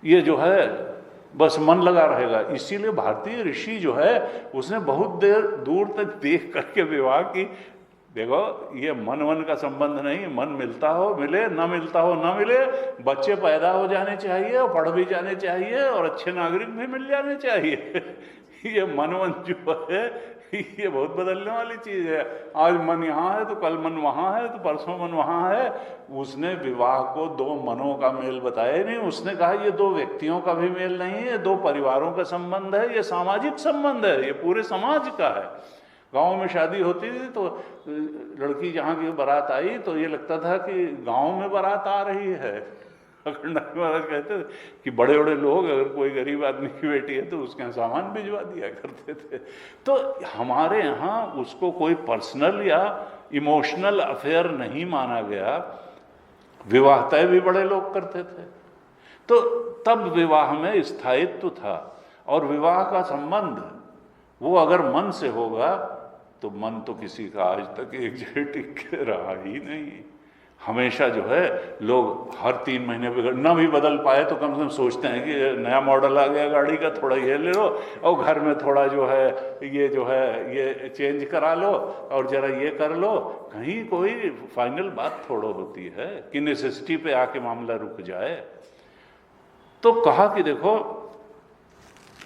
ये जो है बस मन लगा रहेगा। इसीलिए भारतीय ऋषि जो है उसने बहुत देर दूर तक देख करके विवाह की देखो ये मन वन का संबंध नहीं, मन मिलता हो मिले, ना मिलता हो ना मिले, बच्चे पैदा हो जाने चाहिए और पढ़ भी जाने चाहिए और अच्छे नागरिक भी मिल जाने चाहिए। ये मन वन जो है ये बहुत बदलने वाली चीज है। आज मन यहाँ है तो कल मन वहाँ है तो परसों मन वहाँ है। उसने विवाह को दो मनों का मेल बताया नहीं, उसने कहा ये दो व्यक्तियों का भी मेल नहीं है, दो परिवारों का संबंध है, ये सामाजिक संबंध है, ये पूरे समाज का है। गांव में शादी होती थी तो लड़की जहाँ की बारात आई तो ये लगता था कि गांव में बारात आ रही है। अखंडानंद महाराज कहते थे कि बड़े बड़े लोग अगर कोई गरीब आदमी की बेटी है तो उसके यहाँ सामान भिजवा दिया करते थे। तो हमारे यहाँ उसको कोई पर्सनल या इमोशनल अफेयर नहीं माना गया, विवाह तय भी बड़े लोग करते थे। तो तब विवाह में स्थायित्व था, और विवाह का संबंध वो अगर मन से होगा तो मन तो किसी का आज तक एक जगह टिक के रहा ही नहीं। हमेशा जो है लोग हर 3 महीने पे ना भी बदल पाए तो कम से कम सोचते हैं कि नया मॉडल आ गया गाड़ी का, थोड़ा ये ले लो, और घर में थोड़ा जो है ये चेंज करा लो और जरा ये कर लो। कहीं कोई फाइनल बात थोड़ा होती है कि नेसेसिटी पे आके मामला रुक जाए। तो कहा कि देखो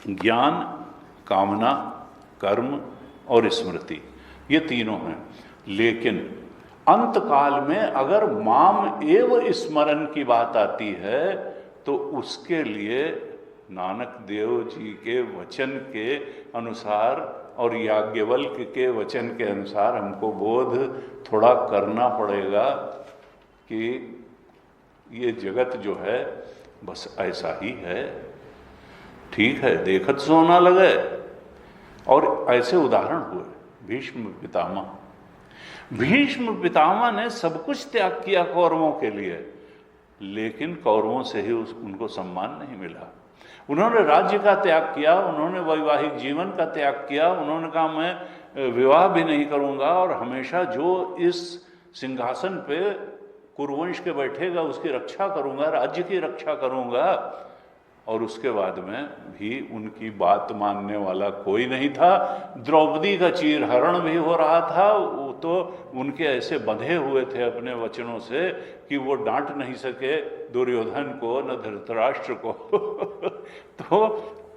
ज्ञान, कामना, कर्म और स्मृति ये तीनों हैं, लेकिन अंत काल में अगर माम एव स्मरण की बात आती है तो उसके लिए नानक देव जी के वचन के अनुसार और याज्ञवल्क्य के वचन के अनुसार हमको बोध थोड़ा करना पड़ेगा कि ये जगत जो है बस ऐसा ही है। ठीक है, देखत सोना लगे। और ऐसे उदाहरण हुए भीष्म पितामह। भीष्म पितामह ने सब कुछ त्याग किया कौरवों के लिए, लेकिन कौरवों से ही उनको सम्मान नहीं मिला। उन्होंने राज्य का त्याग किया, उन्होंने वैवाहिक जीवन का त्याग किया, उन्होंने कहा मैं विवाह भी नहीं करूंगा और हमेशा जो इस सिंहासन पे कुरुवंश के बैठेगा उसकी रक्षा करूंगा, राज्य की रक्षा करूंगा। और उसके बाद में भी उनकी बात मानने वाला कोई नहीं था। द्रौपदी का चीरहरण भी हो रहा था, वो तो उनके ऐसे बंधे हुए थे अपने वचनों से कि वो डांट नहीं सके दुर्योधन को न धृतराष्ट्र को। तो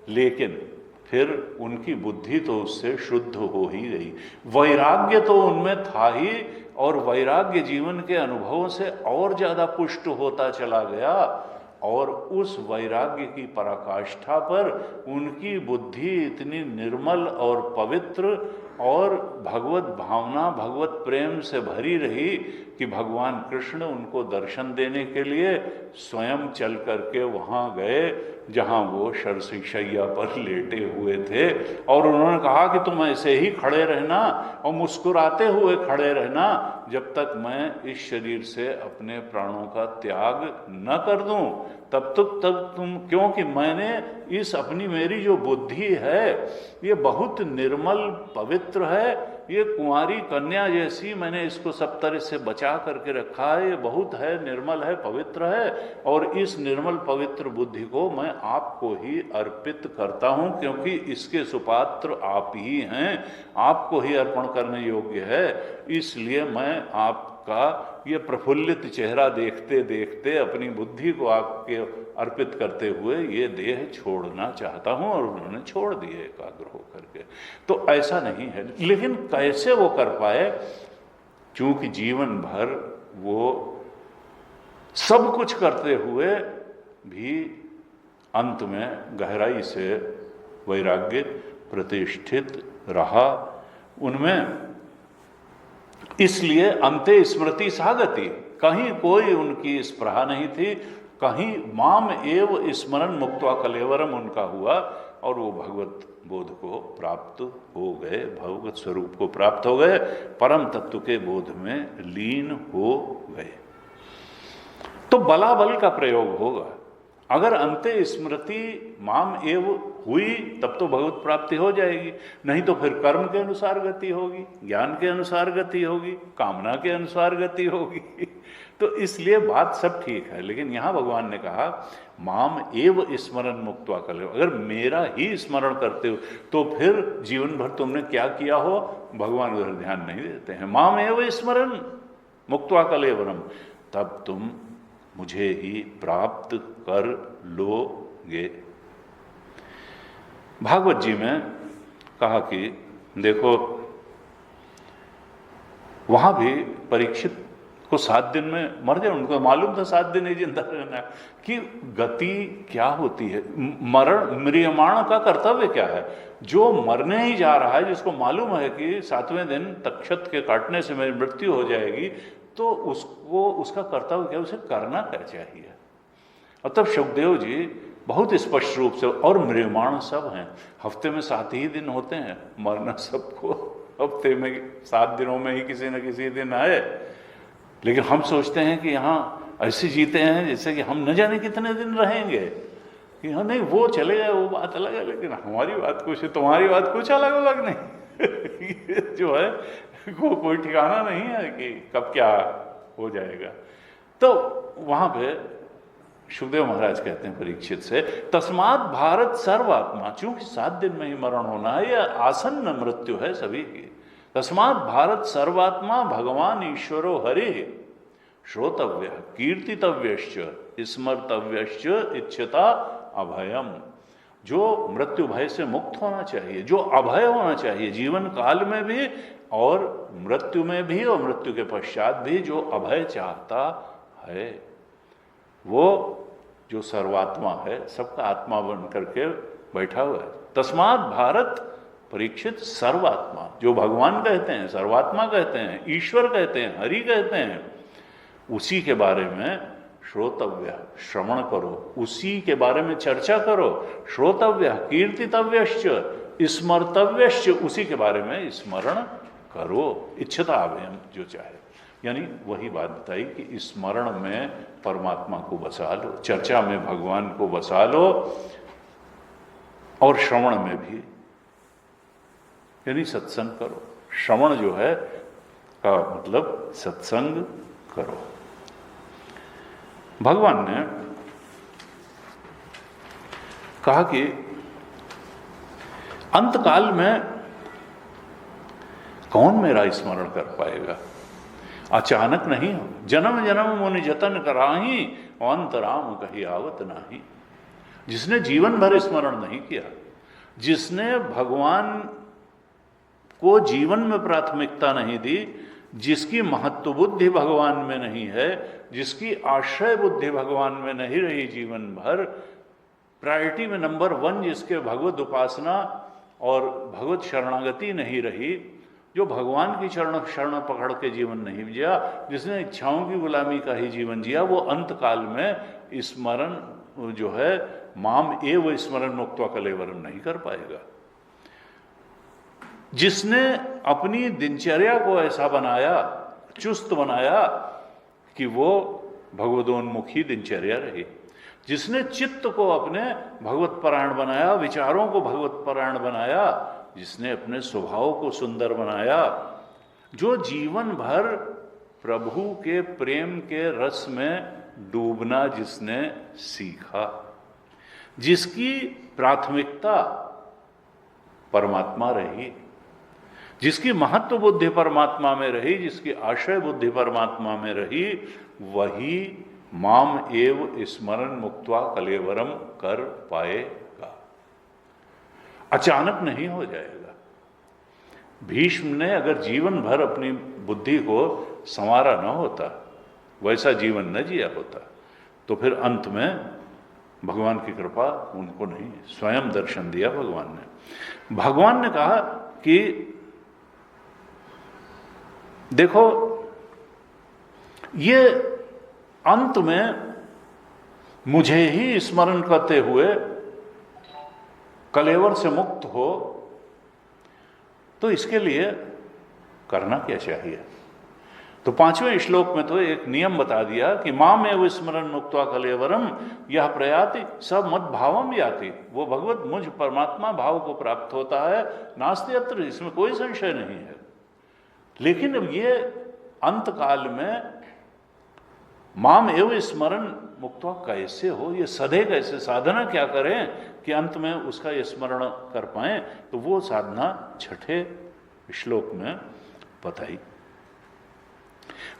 लेकिन फिर उनकी बुद्धि तो उससे शुद्ध हो ही गई। वैराग्य तो उनमें था ही, और वैराग्य जीवन के अनुभवों से और ज़्यादा पुष्ट होता चला गया। और उस वैराग्य की पराकाष्ठा पर उनकी बुद्धि इतनी निर्मल और पवित्र और भगवत भावना, भगवत प्रेम से भरी रही कि भगवान कृष्ण उनको दर्शन देने के लिए स्वयं चल करके वहाँ गए जहाँ वो शरशैया पर लेटे हुए थे, और उन्होंने कहा कि तुम ऐसे ही खड़े रहना और मुस्कुराते हुए खड़े रहना जब तक मैं इस शरीर से अपने प्राणों का त्याग न कर दूं, तब तुम, क्योंकि मैंने इस अपनी मेरी जो बुद्धि है ये बहुत निर्मल पवित्र है, ये कुंवारी कन्या जैसी मैंने इसको सब तरह से बचा करके रखा है, ये बहुत है, निर्मल है, पवित्र है, और इस निर्मल पवित्र बुद्धि को मैं आपको ही अर्पित करता हूँ, क्योंकि इसके सुपात्र आप ही हैं, आपको ही अर्पण करने योग्य है। इसलिए मैं आपका ये प्रफुल्लित चेहरा देखते देखते अपनी बुद्धि को आपके अर्पित करते हुए ये देह छोड़ना चाहता हूं। और उन्होंने छोड़ दिए एकाग्र होकर के। तो ऐसा नहीं है, लेकिन कैसे वो कर पाए? क्योंकि जीवन भर वो सब कुछ करते हुए भी अंत में गहराई से वैराग्य प्रतिष्ठित रहा उनमें। इसलिए अंते स्मृति सागति, कहीं कोई उनकी स्पृहा नहीं थी, कहीं माम एव स्मरण मुक्त्वा कलेवरम उनका हुआ और वो भगवत बोध को प्राप्त हो गए, भगवत स्वरूप को प्राप्त हो गए, परम तत्व के बोध में लीन हो गए। तो बलाबल का प्रयोग होगा। अगर अंते स्मृति माम एव हुई तब तो भगवत प्राप्ति हो जाएगी, नहीं तो फिर कर्म के अनुसार गति होगी, ज्ञान के अनुसार गति होगी, कामना के अनुसार गति होगी। तो इसलिए बात सब ठीक है, लेकिन यहां भगवान ने कहा माम एव स्मरण मुक्त्वा कलेवरम, अगर मेरा ही स्मरण करते हो तो फिर जीवन भर तुमने क्या किया हो, भगवान उधर ध्यान नहीं देते हैं। माम एव स्मरण मुक्त्वा कलेवरम, तब तुम मुझे ही प्राप्त कर लोगे। भागवत जी में कहा कि देखो, वहां भी परीक्षित को 7 दिन में मर गए, उनको मालूम था 7 दिन ही जिंदा रहना है, कि गति क्या होती है, मरण म्रियमाण का कर्तव्य क्या है। जो मरने ही जा रहा है, जिसको मालूम है कि 7वें दिन तक्षत के काटने से मेरी मृत्यु हो जाएगी, तो उसको उसका कर्तव्य क्या, उसे करना क्या चाहिए। और तब सुखदेव जी बहुत स्पष्ट रूप से, और म्रियमाण सब हैं, हफ्ते में 7 ही दिन होते हैं, मरना सबको हफ्ते में 7 दिनों में ही किसी न किसी दिन आए। लेकिन हम सोचते हैं कि यहाँ ऐसे जीते हैं जैसे कि हम न जाने कितने दिन रहेंगे, कि हाँ नहीं वो चले गए वो बात अलग है, लेकिन हमारी बात कुछ है, तुम्हारी बात कुछ अलग अलग नहीं जो है वो कोई ठिकाना नहीं है कि कब क्या हो जाएगा। तो वहां पे सुखदेव महाराज कहते हैं परीक्षित से, तस्मात भारत सर्वात्मा, चूंकि 7 दिन में ही मरण होना है, यह आसन्न मृत्यु है सभी की। तस्मात भारत सर्वात्मा भगवान ईश्वरो हरि श्रोतव्य कीर्तितव्यश्च स्मर्तव्यश्च इच्छता अभयम। जो मृत्यु भय से मुक्त होना चाहिए, जो अभय होना चाहिए जीवन काल में भी और मृत्यु में भी, और मृत्यु के पश्चात भी जो अभय चाहता है, वो जो सर्वात्मा है, सबका आत्मा बन करके बैठा हुआ है। तस्मात भारत परीक्षित सर्वात्मा, जो भगवान कहते हैं, सर्वात्मा कहते हैं, ईश्वर कहते हैं, हरि कहते हैं, उसी के बारे में श्रोतव्य, श्रवण करो, उसी के बारे में चर्चा करो। श्रोतव्य कीर्तितव्यश्च स्मर्तव्यश्च, उसी के बारे में स्मरण करो। इच्छता अभयम, जो चाहे, यानी वही बात बताई कि स्मरण में परमात्मा को बसा लो, चर्चा में भगवान को बसा लो, और श्रवण में भी, यानी सत्संग करो। श्रवण जो है का मतलब सत्संग करो। भगवान ने कहा कि अंतकाल में कौन मेरा स्मरण कर पाएगा, अचानक नहीं हो। जन्म जन्म मुनि जतन कराही, अंतराम कही आवत नाही। जिसने जीवन भर स्मरण नहीं किया, जिसने भगवान को जीवन में प्राथमिकता नहीं दी, जिसकी महत्व बुद्धि भगवान में नहीं है, जिसकी आश्रय बुद्धि भगवान में नहीं रही जीवन भर, प्रायोरिटी में नंबर 1 जिसके भगवत उपासना और भगवत शरणागति नहीं रही, जो भगवान की शरण पकड़ के जीवन नहीं जिया, जिसने इच्छाओं की गुलामी का ही जीवन जिया, वो अंत काल में स्मरण जो है माम एव स्मरण मुक्त्वा कलेवरम नहीं कर पाएगा। जिसने अपनी दिनचर्या को ऐसा बनाया, चुस्त बनाया कि वो भगवदोन्मुखी दिनचर्या रही, जिसने चित्त को अपने भगवत परायण बनाया, विचारों को भगवत परायण बनाया, जिसने अपने स्वभाव को सुंदर बनाया, जो जीवन भर प्रभु के प्रेम के रस में डूबना जिसने सीखा, जिसकी प्राथमिकता परमात्मा रही, जिसकी महत्व बुद्धि परमात्मा में रही, जिसकी आश्रय बुद्धि परमात्मा में रही, वही माम एव स्मरण मुक्त्वा कलेवरम कर पाएगा। अचानक नहीं हो जाएगा। भीष्म ने अगर जीवन भर अपनी बुद्धि को संवारा न होता, वैसा जीवन न जिया होता, तो फिर अंत में भगवान की कृपा उनको नहीं, स्वयं दर्शन दिया भगवान ने। भगवान ने कहा कि देखो, ये अंत में मुझे ही स्मरण करते हुए कलेवर से मुक्त हो, तो इसके लिए करना क्या चाहिए। तो 5वें श्लोक में तो एक नियम बता दिया कि माम एव स्मरण मुक्त्वा कलेवरम यह प्रयाति सब मत भावम याति, वो भगवत मुझ परमात्मा भाव को प्राप्त होता है, नास्ति अत्र, इसमें कोई संशय नहीं है। लेकिन अब ये अंत काल में माम एव स्मरण मुक्त्वा, कैसे हो, ये सधे कैसे, साधना क्या करें कि अंत में उसका ये स्मरण कर पाए। तो वो साधना छठे श्लोक में बताई।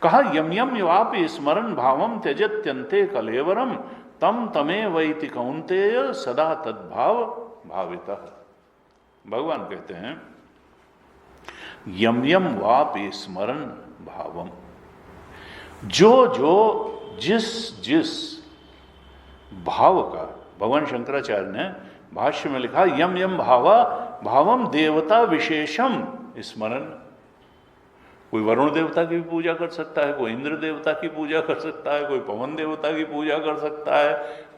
कहा यम यम युवापि स्मरण भावम त्यजत्यन्ते कलेवरम तम तमे वैति कौन्तेय सदा तद्भाव भावितः। भगवान कहते हैं यम यम वापि स्मरण भावम, जो जो जिस जिस भाव का, भगवान शंकराचार्य ने भाष्य में लिखा यम यम भावा भावम देवता विशेषम स्मरण। कोई वरुण देवता की भी पूजा कर सकता है, कोई इंद्र देवता की पूजा कर सकता है, कोई पवन देवता की पूजा कर सकता है,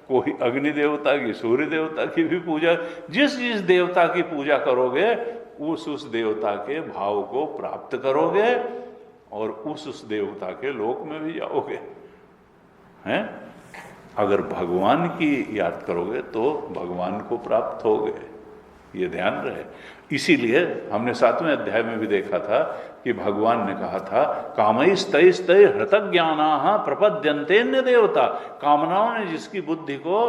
कोई अग्नि देवता की, सूर्य देवता की भी पूजा। जिस जिस देवता की पूजा करोगे उस देवता के भाव को प्राप्त करोगे और उस देवता के लोक में भी जाओगे। हैं? अगर भगवान की याद करोगे तो भगवान को प्राप्त होगे, ये ध्यान रहे। इसीलिए हमने 7वें अध्याय में भी देखा था कि भगवान ने कहा था कामैस्तैस्तै हृतज्ञानाः प्रपद्यन्तेन्य देवता। कामनाओं ने जिसकी बुद्धि को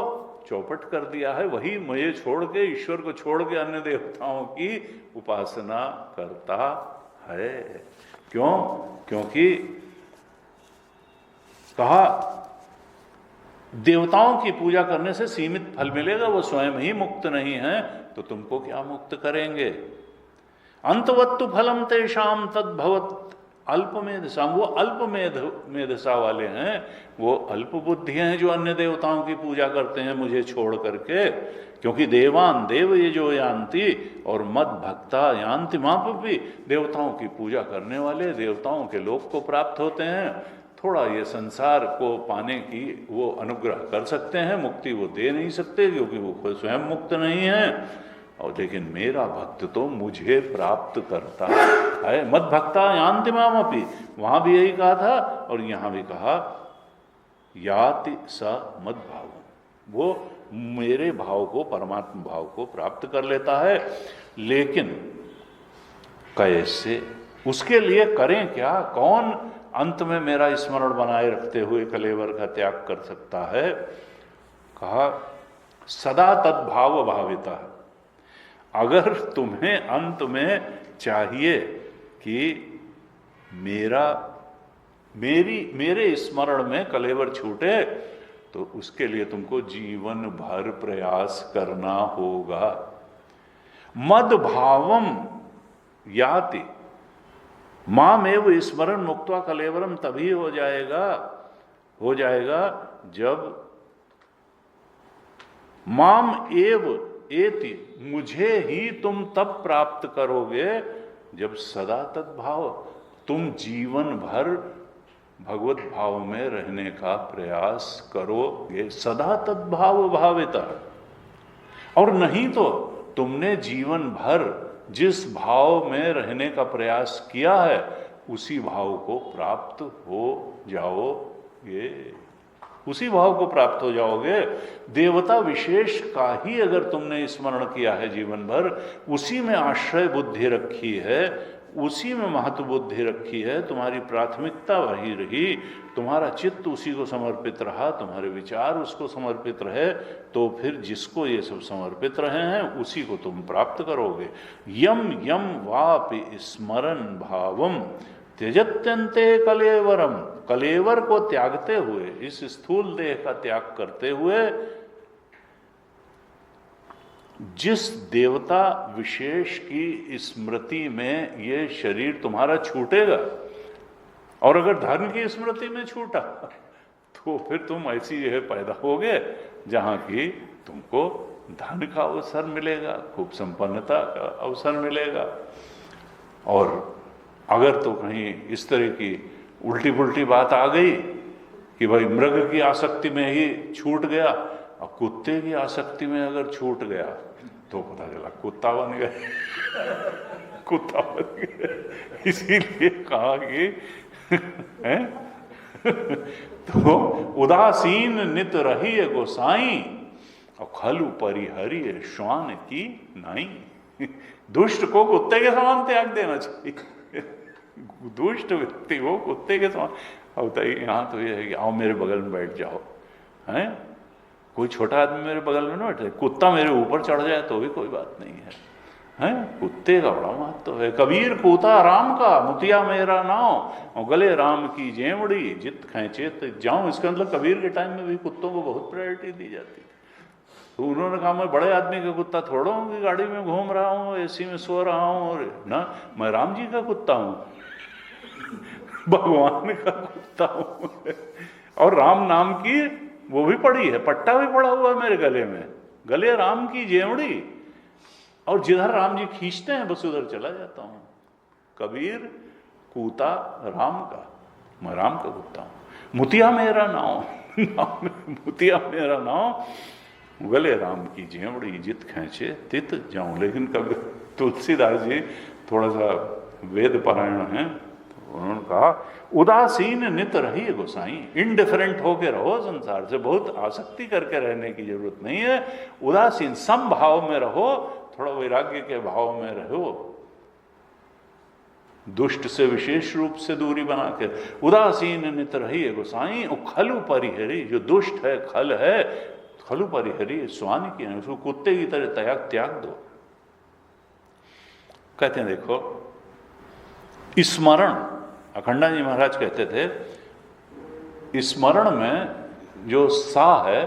चौपट कर दिया है वही मुझे छोड़ के, ईश्वर को छोड़ के अन्य देवताओं की उपासना करता है। क्यों? क्योंकि कहा देवताओं की पूजा करने से सीमित फल मिलेगा, वो स्वयं ही मुक्त नहीं है, तो तुमको क्या मुक्त करेंगे। अंतवत्तु फलम तेषाम तद्भवत अल्पमेधसाम, वो मेधसा वाले हैं, वो अल्प बुद्धि हैं जो अन्य देवताओं की पूजा करते हैं मुझे छोड़ करके। क्योंकि देवान देव ये जो यान्ति और मद भक्ता यान्ति मापपि, देवताओं की पूजा करने वाले देवताओं के लोक को प्राप्त होते हैं। थोड़ा ये संसार को पाने की वो अनुग्रह कर सकते हैं, मुक्ति वो दे नहीं सकते क्योंकि वो खुद स्वयं मुक्त नहीं है। और लेकिन मेरा भक्त तो मुझे प्राप्त करता है। मद भक्ता यान्ति मामपि, वहां भी यही कहा था और यहां भी कहा याति स मद भाव, वो मेरे भाव को, परमात्मा भाव को प्राप्त कर लेता है। लेकिन कैसे, उसके लिए करें क्या, कौन अंत में मेरा स्मरण बनाए रखते हुए कलेवर का त्याग कर सकता है। कहा सदा तद्भाव भाविता, अगर तुम्हें अंत में चाहिए कि मेरे स्मरण में कलेवर छूटे, तो उसके लिए तुमको जीवन भर प्रयास करना होगा। मद भावम याति मामेव स्मरण मुक्त्वा कलेवरम, तभी हो जाएगा जब माम एव एति, मुझे ही तुम तब प्राप्त करोगे जब सदा तद्भाव, तुम जीवन भर भगवत भाव में रहने का प्रयास करोगे। सदा तद्भाव भाविता, और नहीं तो तुमने जीवन भर जिस भाव में रहने का प्रयास किया है उसी भाव को प्राप्त हो जाओगे, उसी भाव को प्राप्त हो जाओगे। देवता विशेष का ही अगर तुमने स्मरण किया है जीवन भर, उसी में आश्रय बुद्धि रखी है, उसी में महत्व बुद्धि रखी है, तुम्हारी प्राथमिकता वही रही, तुम्हारा चित्त उसी को समर्पित रहा, तुम्हारे विचार उसको समर्पित रहे, तो फिर जिसको ये सब समर्पित रहे हैं उसी को तुम प्राप्त करोगे। यम यम वापि स्मरण भावम त्यजत्यन्ते कलेवरम, कलेवर को त्यागते हुए, इस स्थूल देह का त्याग करते हुए जिस देवता विशेष की स्मृति में ये शरीर तुम्हारा छूटेगा, और अगर धन की स्मृति में छूटा तो फिर तुम ऐसी जगह पैदा होगे जहां की तुमको धन का अवसर मिलेगा, खूब संपन्नता का अवसर मिलेगा। और अगर तो कहीं इस तरह की उल्टी पुल्टी बात आ गई कि भाई मृग की आसक्ति में ही छूट गया, अब कुत्ते की आसक्ति में अगर छूट गया तो पता चला कुत्ता बन गए कुत्ता बन गए। इसीलिए कहा कि है तो उदासीन नित रही गोसाई और खलु परिहरि श्वान की नाई। दुष्ट को कुत्ते के समान त्याग देना चाहिए। दुष्ट व्यक्ति वो कुत्ते के समान होता है। यहाँ तो ये है कि आओ मेरे बगल में बैठ जाओ, हैं? कोई छोटा आदमी मेरे बगल में ना बैठे, कुत्ता मेरे ऊपर चढ़ जाए तो भी कोई बात नहीं है, हैं? कुत्ते का बड़ा महत्व है। कबीर कूता राम का, मुतिया मेरा नाव, और गले राम की जेवड़ी, जित खींचे तो जाऊं। इसका मतलब कबीर के टाइम में भी कुत्तों को बहुत प्रायोरिटी दी जाती थी। तो उन्होंने कहा मैं बड़े आदमी का कुत्ता थोड़ा हूँ कि गाड़ी में घूम रहा हूँ, एसी में सो रहा हूँ, और ना मैं राम जी का कुत्ता हूँ, भगवान का कुत्ता हूँ। और राम नाम की वो भी पड़ी है, पट्टा भी पड़ा हुआ है मेरे गले में, गले राम की जेवड़ी, और जिधर राम जी खींचते हैं बस उधर चला जाता हूँ। कबीर कूता राम का, मैं राम का कुत्ता हूँ। मुतिया मेरा नाव, मुतिया मेरा नाव, गले राम की जेवड़ी, जित खींचे तित जाऊं। लेकिन कभी तुलसीदास जी थोड़ा सा वेद पारायण है, तो उन्होंने कहा उदासीन नित रही गोसाई, इनडिफरेंट होके रहो संसार से, बहुत आसक्ति करके रहने की जरूरत नहीं है। उदासीन सम भाव में रहो, थोड़ा वैराग्य के भाव में रहो, दुष्ट से विशेष रूप से दूरी बना के। उदासीन नित रही गोसाई, खलु परिहरी, जो दुष्ट है खल है, खलु परिहरी स्वामी की नहीं, उसको कुत्ते की तरह त्याग दो। कहते हैं देखो स्मरण, अखंडा जी महाराज कहते थे स्मरण में जो सा है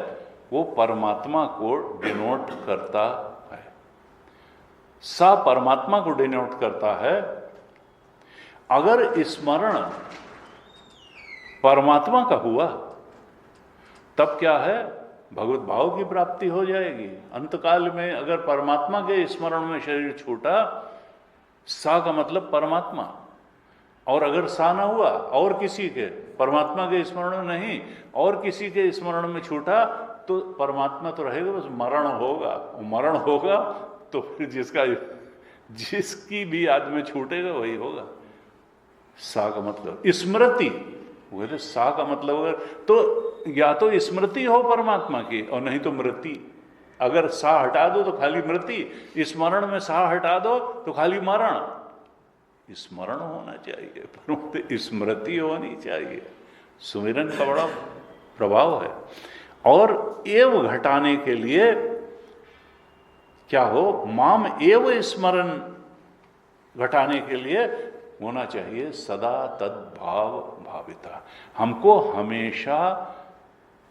वो परमात्मा को डिनोट करता है, सा परमात्मा को डिनोट करता है। अगर स्मरण परमात्मा का हुआ तब क्या है, भगवत भाव की प्राप्ति हो जाएगी। अंतकाल में अगर परमात्मा के स्मरण में शरीर छूटा, सा का मतलब परमात्मा, और अगर सा ना हुआ और किसी के, परमात्मा के स्मरण में नहीं और किसी के स्मरण में छूटा, तो परमात्मा तो रहेगा, बस मरण होगा। मरण होगा तो फिर जिसकी भी याद में छूटेगा वही होगा। सा का मतलब स्मृति, वो सा का मतलब अगर तो या तो स्मृति हो परमात्मा की और नहीं तो मृति। अगर सा हटा दो तो खाली मृति, स्मरण में सा हटा दो तो खाली मरण। स्मरण होना चाहिए पर स्मृति होनी चाहिए। सुमिरन का बड़ा प्रभाव है। और एव घटाने के लिए क्या हो, माम एव स्मरण घटाने के लिए होना चाहिए सदा तद्भाव भाविता। हमको हमेशा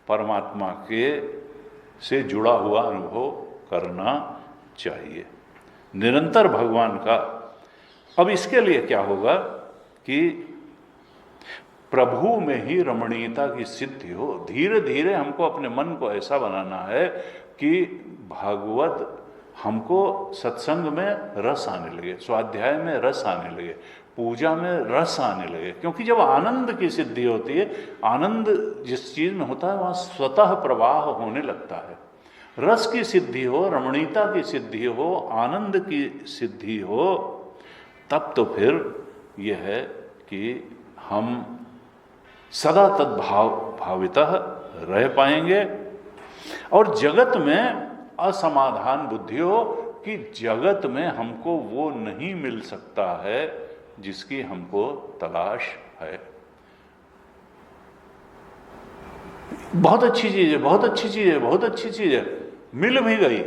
परमात्मा के से जुड़ा हुआ अनुभव करना चाहिए, निरंतर भगवान का। अब इसके लिए क्या होगा कि प्रभु में ही रमणीयता की सिद्धि हो। धीरे धीरे हमको अपने मन को ऐसा बनाना है कि भागवत हमको सत्संग में रस आने लगे, स्वाध्याय में रस आने लगे, पूजा में रस आने लगे। क्योंकि जब आनंद की सिद्धि होती है, आनंद जिस चीज में होता है वहां स्वतः प्रवाह होने लगता है। रस की सिद्धि हो, रमणीयता की सिद्धि हो, आनंद की सिद्धि हो, तब तो फिर यह है कि हम सदा भावितः रह पाएंगे। और जगत में असमाधान बुद्धि हो कि जगत में हमको वो नहीं मिल सकता है जिसकी हमको तलाश है। बहुत अच्छी चीज है, बहुत अच्छी चीज है, बहुत अच्छी चीज है, मिल भी गई,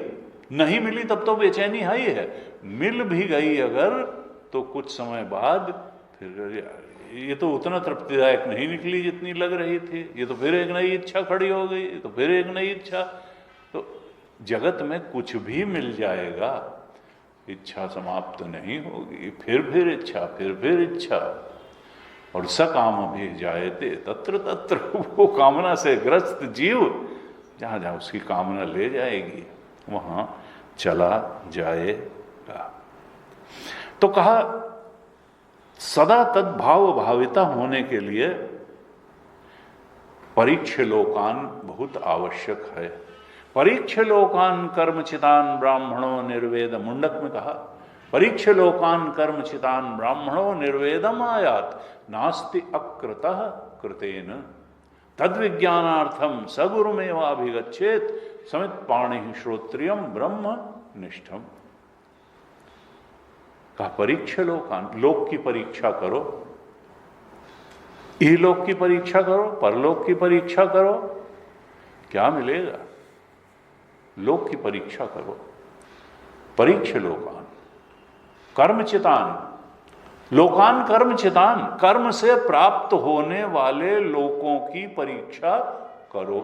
नहीं मिली तब तो बेचैनी है ही है। मिल भी गई अगर तो कुछ समय बाद फिर ये तो उतना तृप्तिदायक नहीं निकली जितनी लग रही थी, ये तो फिर एक नई इच्छा खड़ी हो गई, तो फिर एक नई इच्छा। तो जगत में कुछ भी मिल जाएगा, इच्छा समाप्त नहीं होगी, फिर इच्छा, फिर इच्छा। और सकाम भी जायते तत्र तत्र, वो कामना से ग्रस्त जीव जहां जहां उसकी कामना ले जाएगी वहां चला जाएगा। तो कहा सदा तद्भाव भाविता होने के लिए परीक्षलोकान बहुत आवश्यक है। परीक्षलोकान कर्मचितान ब्राह्मणों निर्वेद, मुंडक में कहा परीक्षलोकान कर्मचितान ब्राह्मणों निर्वेदम आयात नास्ति अकृतः कृतेन तद्विज्ञानार्थम सगुरुमेवाभिगच्छेत समित पाणि श्रोत्रियम ब्रह्म निष्ठम। कहा परीक्ष लोकान, लोक की परीक्षा करो, इहलोक की परीक्षा करो, परलोक की परीक्षा करो, क्या मिलेगा? लोक की परीक्षा करो। परीक्ष लोकान कर्मचितान, लोकान कर्मचितान, कर्म से प्राप्त होने वाले लोकों की परीक्षा करो।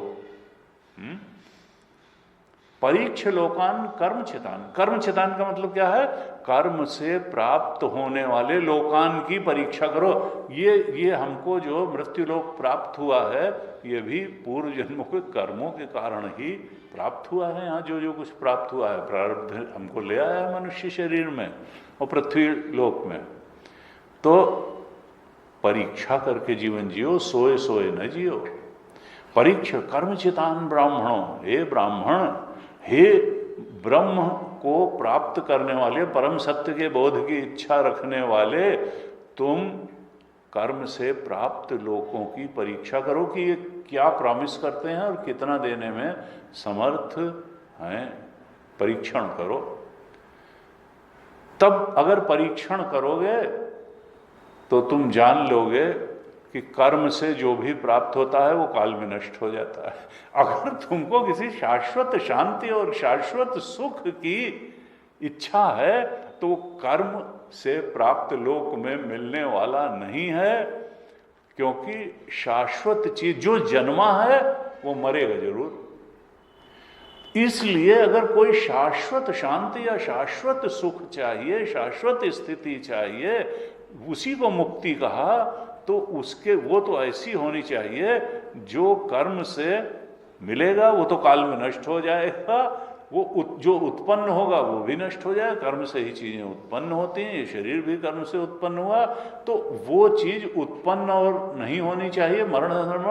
परीक्ष लोकान कर्मचितान, कर्मचितान का मतलब क्या है? कर्म से प्राप्त होने वाले लोकान की परीक्षा करो। ये हमको जो मृत्यु लोक प्राप्त हुआ है, ये भी पूर्व जन्मों के कर्मों के कारण ही प्राप्त हुआ है। यहाँ जो जो कुछ प्राप्त हुआ है, प्रारब्ध हमको ले आया है मनुष्य शरीर में और पृथ्वी लोक में। तो परीक्षा करके जीवन जियो, सोए सोए न जियो। परीक्ष कर्मचितान ब्राह्मणों, हे ब्राह्मण, हे ब्रह्म को प्राप्त करने वाले, परम सत्य के बोध की इच्छा रखने वाले, तुम कर्म से प्राप्त लोगों की परीक्षा करो कि ये क्या प्रॉमिस करते हैं और कितना देने में समर्थ हैं। परीक्षण करो। तब अगर परीक्षण करोगे तो तुम जान लोगे कि कर्म से जो भी प्राप्त होता है वो काल में नष्ट हो जाता है। अगर तुमको किसी शाश्वत शांति और शाश्वत सुख की इच्छा है तो कर्म से प्राप्त लोक में मिलने वाला नहीं है, क्योंकि शाश्वत चीज जो जन्मा है वो मरेगा जरूर। इसलिए अगर कोई शाश्वत शांति या शाश्वत सुख चाहिए, शाश्वत स्थिति चाहिए, उसी को मुक्ति कहा, तो उसके वो तो ऐसी होनी चाहिए जो कर्म से मिलेगा वो तो काल में नष्ट हो जाएगा, वो जो उत्पन्न होगा वो भी नष्ट हो जाएगा। कर्म से ही चीजें उत्पन्न होती हैं, ये शरीर भी कर्म से उत्पन्न हुआ, तो वो चीज उत्पन्न और नहीं होनी चाहिए, मरण धर्म।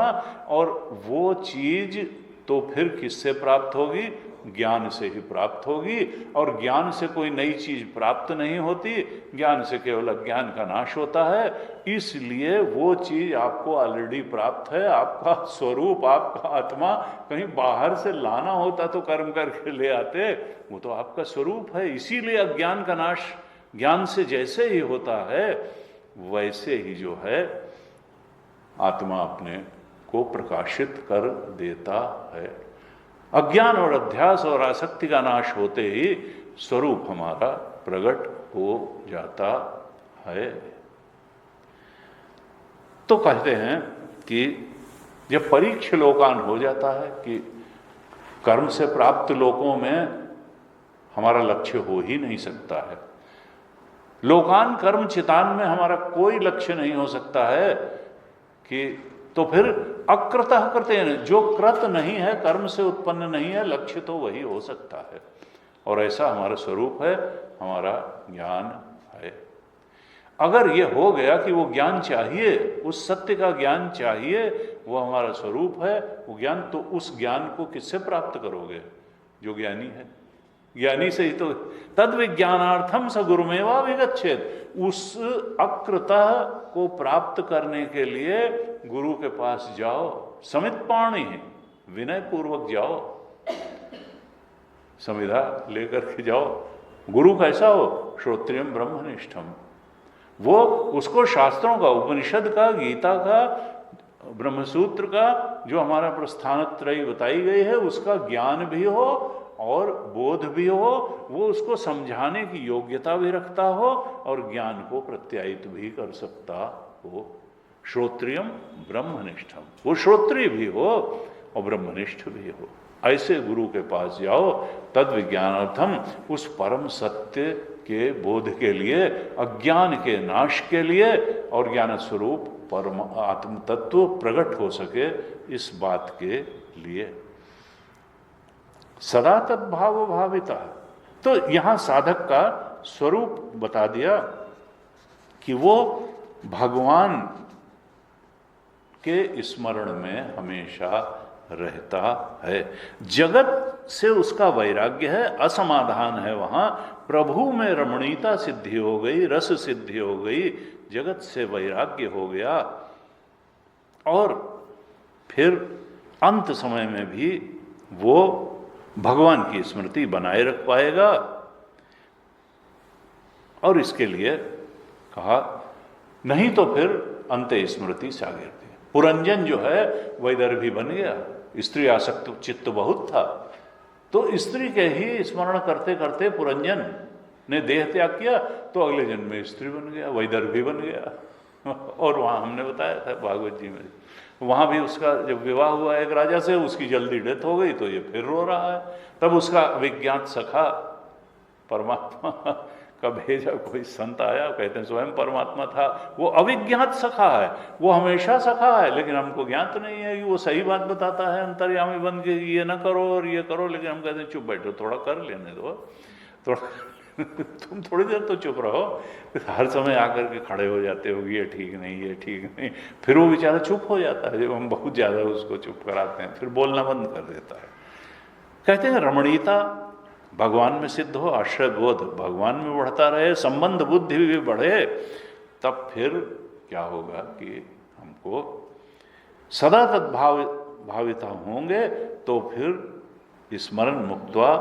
और वो चीज तो फिर किससे प्राप्त होगी? ज्ञान से ही प्राप्त होगी। और ज्ञान से कोई नई चीज प्राप्त नहीं होती, ज्ञान से केवल अज्ञान का नाश होता है। इसलिए वो चीज आपको ऑलरेडी प्राप्त है, आपका स्वरूप, आपका आत्मा। कहीं बाहर से लाना होता तो कर्म करके ले आते, वो तो आपका स्वरूप है। इसीलिए अज्ञान का नाश ज्ञान से जैसे ही होता है, वैसे ही जो है आत्मा अपने को प्रकाशित कर देता है। अज्ञान और अध्यास और आसक्ति का नाश होते ही स्वरूप हमारा प्रकट हो जाता है। तो कहते हैं कि जब परीक्ष लोकान हो जाता है कि कर्म से प्राप्त लोकों में हमारा लक्ष्य हो ही नहीं सकता है, लोकान कर्म चितान में हमारा कोई लक्ष्य नहीं हो सकता है, कि तो फिर अकृतः कृतेन, जो कृत नहीं है, कर्म से उत्पन्न नहीं है, लक्ष्य तो वही हो सकता है। और ऐसा हमारा स्वरूप है, हमारा ज्ञान है। अगर ये हो गया कि वो ज्ञान चाहिए, उस सत्य का ज्ञान चाहिए, वो हमारा स्वरूप है, वो ज्ञान, तो उस ज्ञान को किससे प्राप्त करोगे? जो ज्ञानी है, ज्ञानी से ही तो। तद विज्ञानार्थम स गुरुमेवा विगच्छेद। उस अकृतः को प्राप्त करने के लिए गुरु के पास जाओ, समित पाणी है, विनय पूर्वक जाओ, संविधा लेकर के जाओ। गुरु कैसा हो? श्रोत्रियम ब्रह्मनिष्ठम। वो उसको शास्त्रों का, उपनिषद का, गीता का, ब्रह्मसूत्र का, जो हमारा प्रस्थानत्रयी बताई गई है, उसका ज्ञान भी हो और बोध भी हो, वो उसको समझाने की योग्यता भी रखता हो और ज्ञान को प्रत्यायित भी कर सकता हो। श्रोत्रियम ब्रह्मनिष्ठम, वो श्रोत्रिय भी हो और ब्रह्मनिष्ठ भी हो। ऐसे गुरु के पास जाओ, तद विज्ञानार्थम, उस परम सत्य के बोध के लिए, अज्ञान के नाश के लिए, और ज्ञान स्वरूप परम आत्म तत्व प्रकट हो सके, इस बात के लिए। सदा तद्भाव भाविता। तो यहां साधक का स्वरूप बता दिया कि वो भगवान के स्मरण में हमेशा रहता है। जगत से उसका वैराग्य है, असमाधान है, वहां प्रभु में रमणीयता सिद्धि हो गई, रस सिद्धि हो गई, जगत से वैराग्य हो गया, और फिर अंत समय में भी वो भगवान की स्मृति बनाए रख पाएगा। और इसके लिए कहा नहीं तो फिर अंत्य स्मृति सागर थी। पुरंजन जो है वैदर्भी बन गया, स्त्री आसक्त चित्त बहुत था, तो स्त्री के ही स्मरण करते करते पुरंजन ने देह त्याग किया, तो अगले जन्म में स्त्री बन गया, वैदर्भी बन गया। और वहाँ हमने बताया था भागवत जी में, वहाँ भी उसका जब विवाह हुआ एक राजा से, उसकी जल्दी डेथ हो गई, तो ये फिर रो रहा है। तब उसका अविज्ञात सखा परमात्मा का भेजा कोई संत आया, कहते हैं स्वयं परमात्मा था, वो अविज्ञात सखा है, वो हमेशा सखा है, लेकिन हमको ज्ञात नहीं है कि वो सही बात बताता है अंतर्यामी बन के, ये ना करो और ये करो, लेकिन हम कहते हैं चुप बैठो, थोड़ा कर लेने दो, थोड़ा तुम थोड़ी देर तो चुप रहो। हर समय आकर के खड़े हो जाते हो, ये ठीक नहीं, ये ठीक नहीं, फिर वो बेचारा चुप हो जाता है। जब हम बहुत ज़्यादा उसको चुप कराते हैं, फिर बोलना बंद कर देता है। कहते हैं रमणीयता भगवान में सिद्ध हो, आश्रय बोध भगवान में बढ़ता रहे, संबंध बुद्धि भी बढ़े, तब फिर क्या होगा कि हमको सदा तद्भाविता होंगे, तो फिर स्मरण मुक्त्वा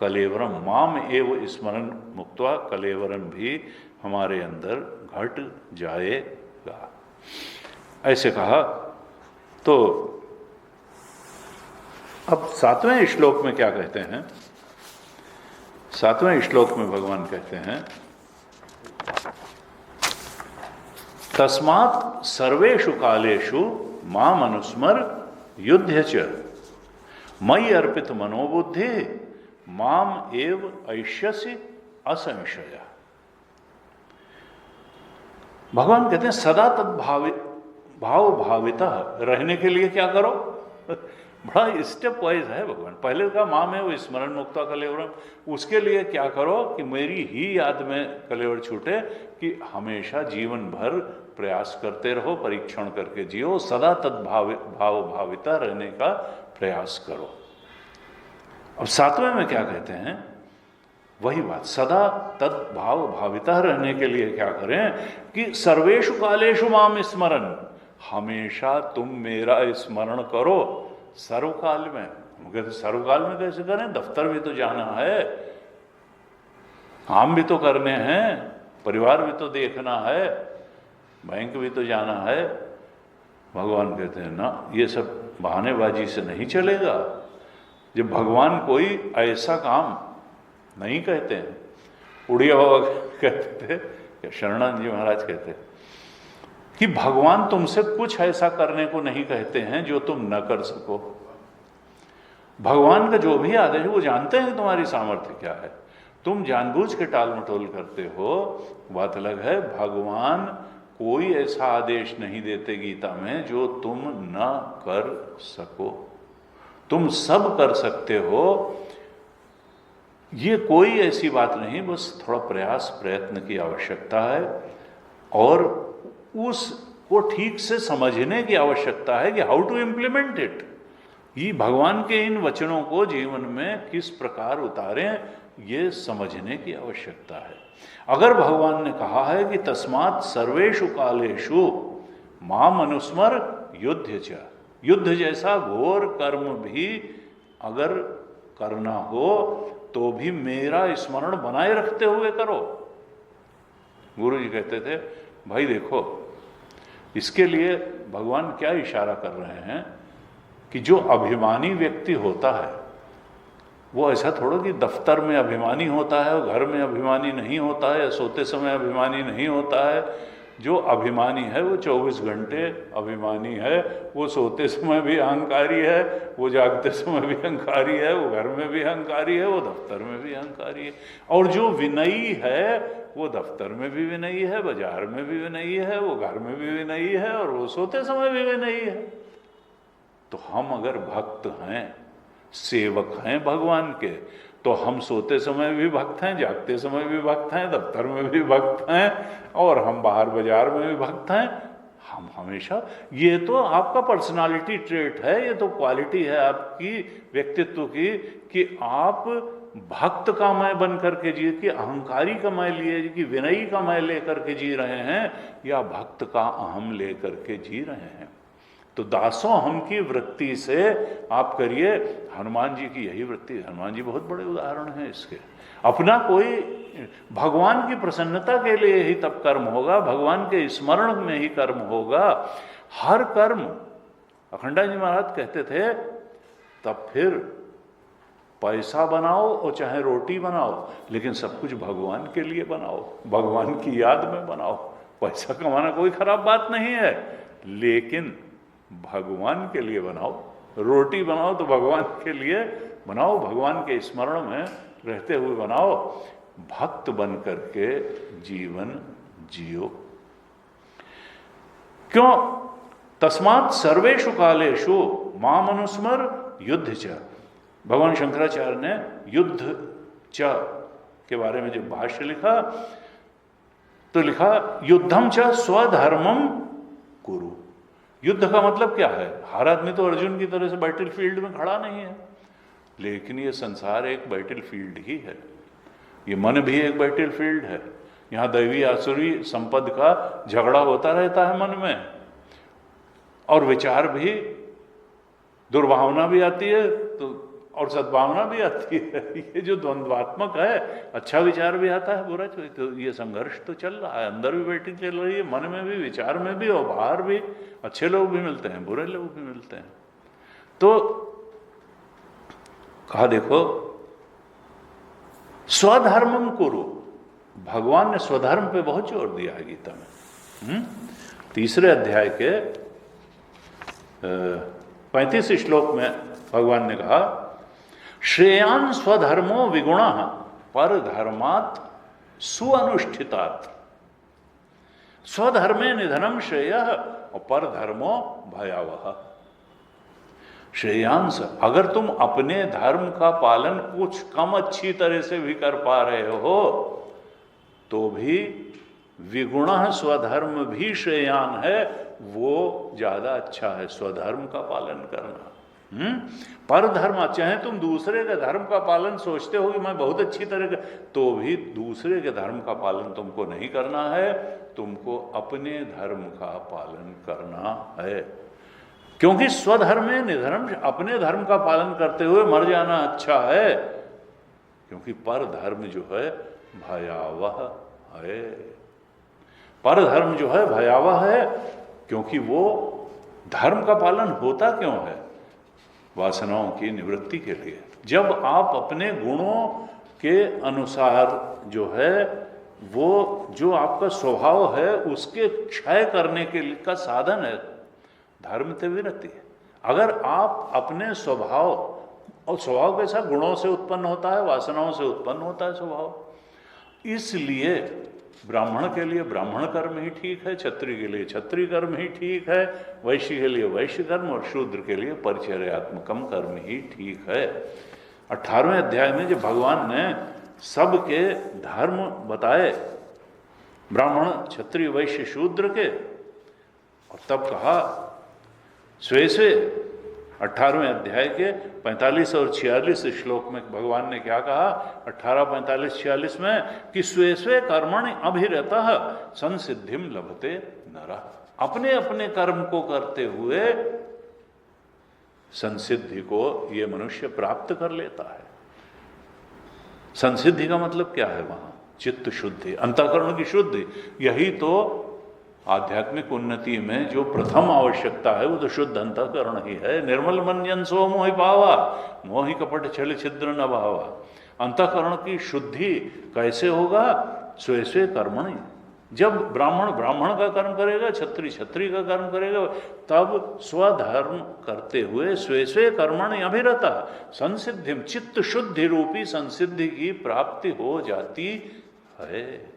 कलेवरम माम एव स्मरण मुक्त्वा कलेवरम भी हमारे अंदर घट जाएगा, ऐसे कहा। तो अब 7वें श्लोक में क्या कहते हैं? 7वें श्लोक में भगवान कहते हैं तस्मात् सर्वेषु कालेषु माम अनुस्मर युध्य च मयि अर्पित मनोबुद्धि माम एव ऐष्यसि असंशय। भगवान कहते हैं सदा भाव भाविता रहने के लिए क्या करो? बड़ा स्टेप वाइज है भगवान। पहले का माम है वो स्मरण मुक्ता कलेवरम, उसके लिए क्या करो कि मेरी ही याद में कलेवर छूटे, कि हमेशा जीवन भर प्रयास करते रहो, परीक्षण करके जियो, सदा तद्भाव भाविता रहने का प्रयास करो। अब 7वें में क्या कहते हैं? वही बात, सदा तद्भाव भाविता रहने के लिए क्या करें कि सर्वेषु कालेषु माम स्मरण, हमेशा तुम मेरा स्मरण करो। सर्वकाल में, हम कहते सर्वकाल में कैसे करें? दफ्तर भी तो जाना है, काम भी तो करने हैं, परिवार भी तो देखना है, बैंक भी तो जाना है। भगवान कहते हैं ना, ये सब बहानेबाजी से नहीं चलेगा। जब भगवान कोई ऐसा काम नहीं कहते हैं, उड़िया बाबा कहते थे या शरणानंद जी महाराज कहते हैं कि भगवान तुमसे कुछ ऐसा करने को नहीं कहते हैं जो तुम न कर सको। भगवान का जो भी आदेश है वो जानते हैं कि तुम्हारी सामर्थ्य क्या है, तुम जानबूझ के टाल मटोल करते हो, बात अलग है। भगवान कोई ऐसा आदेश नहीं देते गीता में जो तुम न कर सको, तुम सब कर सकते हो। ये कोई ऐसी बात नहीं, बस थोड़ा प्रयास प्रयत्न की आवश्यकता है और उसको ठीक से समझने की आवश्यकता है कि हाउ टू इम्प्लीमेंट इट। ये भगवान के इन वचनों को जीवन में किस प्रकार उतारें, ये समझने की आवश्यकता है। अगर भगवान ने कहा है कि तस्मात् सर्वेषु कालेषु माम अनुस्मर युध्य च, युद्ध जैसा घोर कर्म भी अगर करना हो तो भी मेरा स्मरण बनाए रखते हुए करो। गुरु जी कहते थे भाई देखो, इसके लिए भगवान क्या इशारा कर रहे हैं कि जो अभिमानी व्यक्ति होता है वो ऐसा थोड़ा कि दफ्तर में अभिमानी होता है और घर में अभिमानी नहीं होता है, या सोते समय अभिमानी नहीं होता है। जो अभिमानी है वो 24 घंटे अभिमानी है, वो सोते समय भी अहंकारी है, वो जागते समय भी अहंकारी है, वो घर में भी अहंकारी है, वो दफ्तर में भी अहंकारी है। और जो विनयी है वो दफ्तर में भी विनयी है, बाजार में भी विनयी है, वो घर में भी विनयी है, और वो सोते समय भी विनयी है। तो हम अगर भक्त हैं, सेवक हैं भगवान के, तो हम सोते समय भी भक्त हैं, जागते समय भी भक्त हैं, दफ्तर में भी भक्त हैं, और हम बाहर बाजार में भी भक्त हैं। हम हमेशा, ये तो आपका पर्सनालिटी ट्रेट है, ये तो क्वालिटी है आपकी व्यक्तित्व की, कि आप भक्त का मैं बन करके जी, कि अहंकारी का मैं लिए, कि विनयी का मैं लेकर के जी रहे हैं, या भक्त का अहम लेकर के जी रहे हैं। तो दासों हम की वृत्ति से आप करिए। हनुमान जी की यही वृत्ति, हनुमान जी बहुत बड़े उदाहरण हैं इसके। अपना कोई भगवान की प्रसन्नता के लिए ही तब कर्म होगा, भगवान के स्मरण में ही कर्म होगा। हर कर्म, अखंडानंद जी महाराज कहते थे, तब फिर पैसा बनाओ और चाहे रोटी बनाओ, लेकिन सब कुछ भगवान के लिए बनाओ, भगवान की याद में बनाओ। पैसा कमाना कोई खराब बात नहीं है, लेकिन भगवान के लिए बनाओ। रोटी बनाओ तो भगवान के लिए बनाओ, भगवान के स्मरण में रहते हुए बनाओ। भक्त बन करके जीवन जियो। क्यों? तस्मात् सर्वेषु कालेषु माम अनुस्मर युद्ध च। भगवान शंकराचार्य ने युद्ध च के बारे में जब भाष्य लिखा तो लिखा युद्धम च स्वधर्मम कुरु। युद्ध का मतलब क्या है? हर आदमी तो अर्जुन की तरह से बैटल फील्ड में खड़ा नहीं है, लेकिन ये संसार एक बैटल फील्ड ही है, ये मन भी एक बैटल फील्ड है। यहाँ दैवी आसुरी संपद का झगड़ा होता रहता है मन में, और विचार भी, दुर्भावना भी आती है तो और सद्भावना भी आती है। ये जो द्वंद्वात्मक है, अच्छा विचार भी आता है, बुरा, तो ये संघर्ष तो चल रहा है, अंदर भी बैटिंग चल रही है, मन में भी, विचार में भी, और बाहर भी अच्छे लोग भी मिलते हैं, बुरे लोग भी मिलते हैं। तो कहा देखो स्वधर्मम कुरु, भगवान ने स्वधर्म पे बहुत जोर दिया है गीता में। तीसरे अध्याय के 35 श्लोक में भगवान ने कहा श्रेयान स्वधर्मो विगुणा पर धर्मात् सुअनुष्ठितात्। स्वधर्मे निधनम श्रेयः और पर धर्मो भयावह। श्रेयांश, अगर तुम अपने धर्म का पालन कुछ कम अच्छी तरह से भी कर पा रहे हो तो भी विगुणः स्वधर्म भी श्रेयान है, वो ज्यादा अच्छा है स्वधर्म का पालन करना। पर धर्म, चाहे तुम दूसरे के धर्म का पालन सोचते हो कि मैं बहुत अच्छी तरह का, तो भी दूसरे के धर्म का पालन तुमको नहीं करना है, तुमको अपने धर्म का पालन करना है। क्योंकि स्वधर्म में निधर्म, अपने धर्म का पालन करते हुए मर जाना अच्छा है, क्योंकि पर धर्म जो है भयावह है। पर धर्म जो है भयावह है, क्योंकि वो धर्म का पालन होता क्यों है? वासनाओं की निवृत्ति के लिए। जब आप अपने गुणों के अनुसार जो है, वो जो आपका स्वभाव है उसके क्षय करने के लिए का साधन है धर्म ते विरति। अगर आप अपने स्वभाव, और स्वभाव कैसा? गुणों से उत्पन्न होता है, वासनाओं से उत्पन्न होता है स्वभाव। इसलिए ब्राह्मण के लिए ब्राह्मण कर्म ही ठीक है, क्षत्रिय के लिए क्षत्रिय कर्म ही ठीक है, वैश्य के लिए वैश्य कर्म और शूद्र के लिए परिचर्यात्मकम कर्म ही ठीक है। 18वें अध्याय में जब भगवान ने सबके धर्म बताए, ब्राह्मण क्षत्रिय वैश्य शूद्र के, और तब कहा स्वे स्वे 18वें अध्याय के 45 और 46 श्लोक में भगवान ने क्या कहा? 18, 45, 46 में कि स्वे स्वे कर्मणि अभिरतः संसिद्धिम लभते नरः। अपने अपने कर्म को करते हुए संसिद्धि को ये मनुष्य प्राप्त कर लेता है। संसिद्धि का मतलब क्या है? वहां चित्त शुद्धि, अंतःकरण की शुद्धि। यही तो आध्यात्मिक उन्नति में जो प्रथम आवश्यकता है वो तो शुद्ध अंतःकरण ही है। निर्मल मन जन सो मोहि पावा, मोहि कपट छल छिद्र न भावा। अंतःकरण की शुद्धि कैसे होगा? स्वे स्वे कर्मणि। जब ब्राह्मण ब्राह्मण का कर्म करेगा, क्षत्रिय क्षत्रिय का कर्म करेगा, तब स्वधर्म करते हुए स्वे स्वे कर्मणि अभिरता संसिद्धि, चित्त शुद्धि रूपी संसिद्धि की प्राप्ति हो जाती है।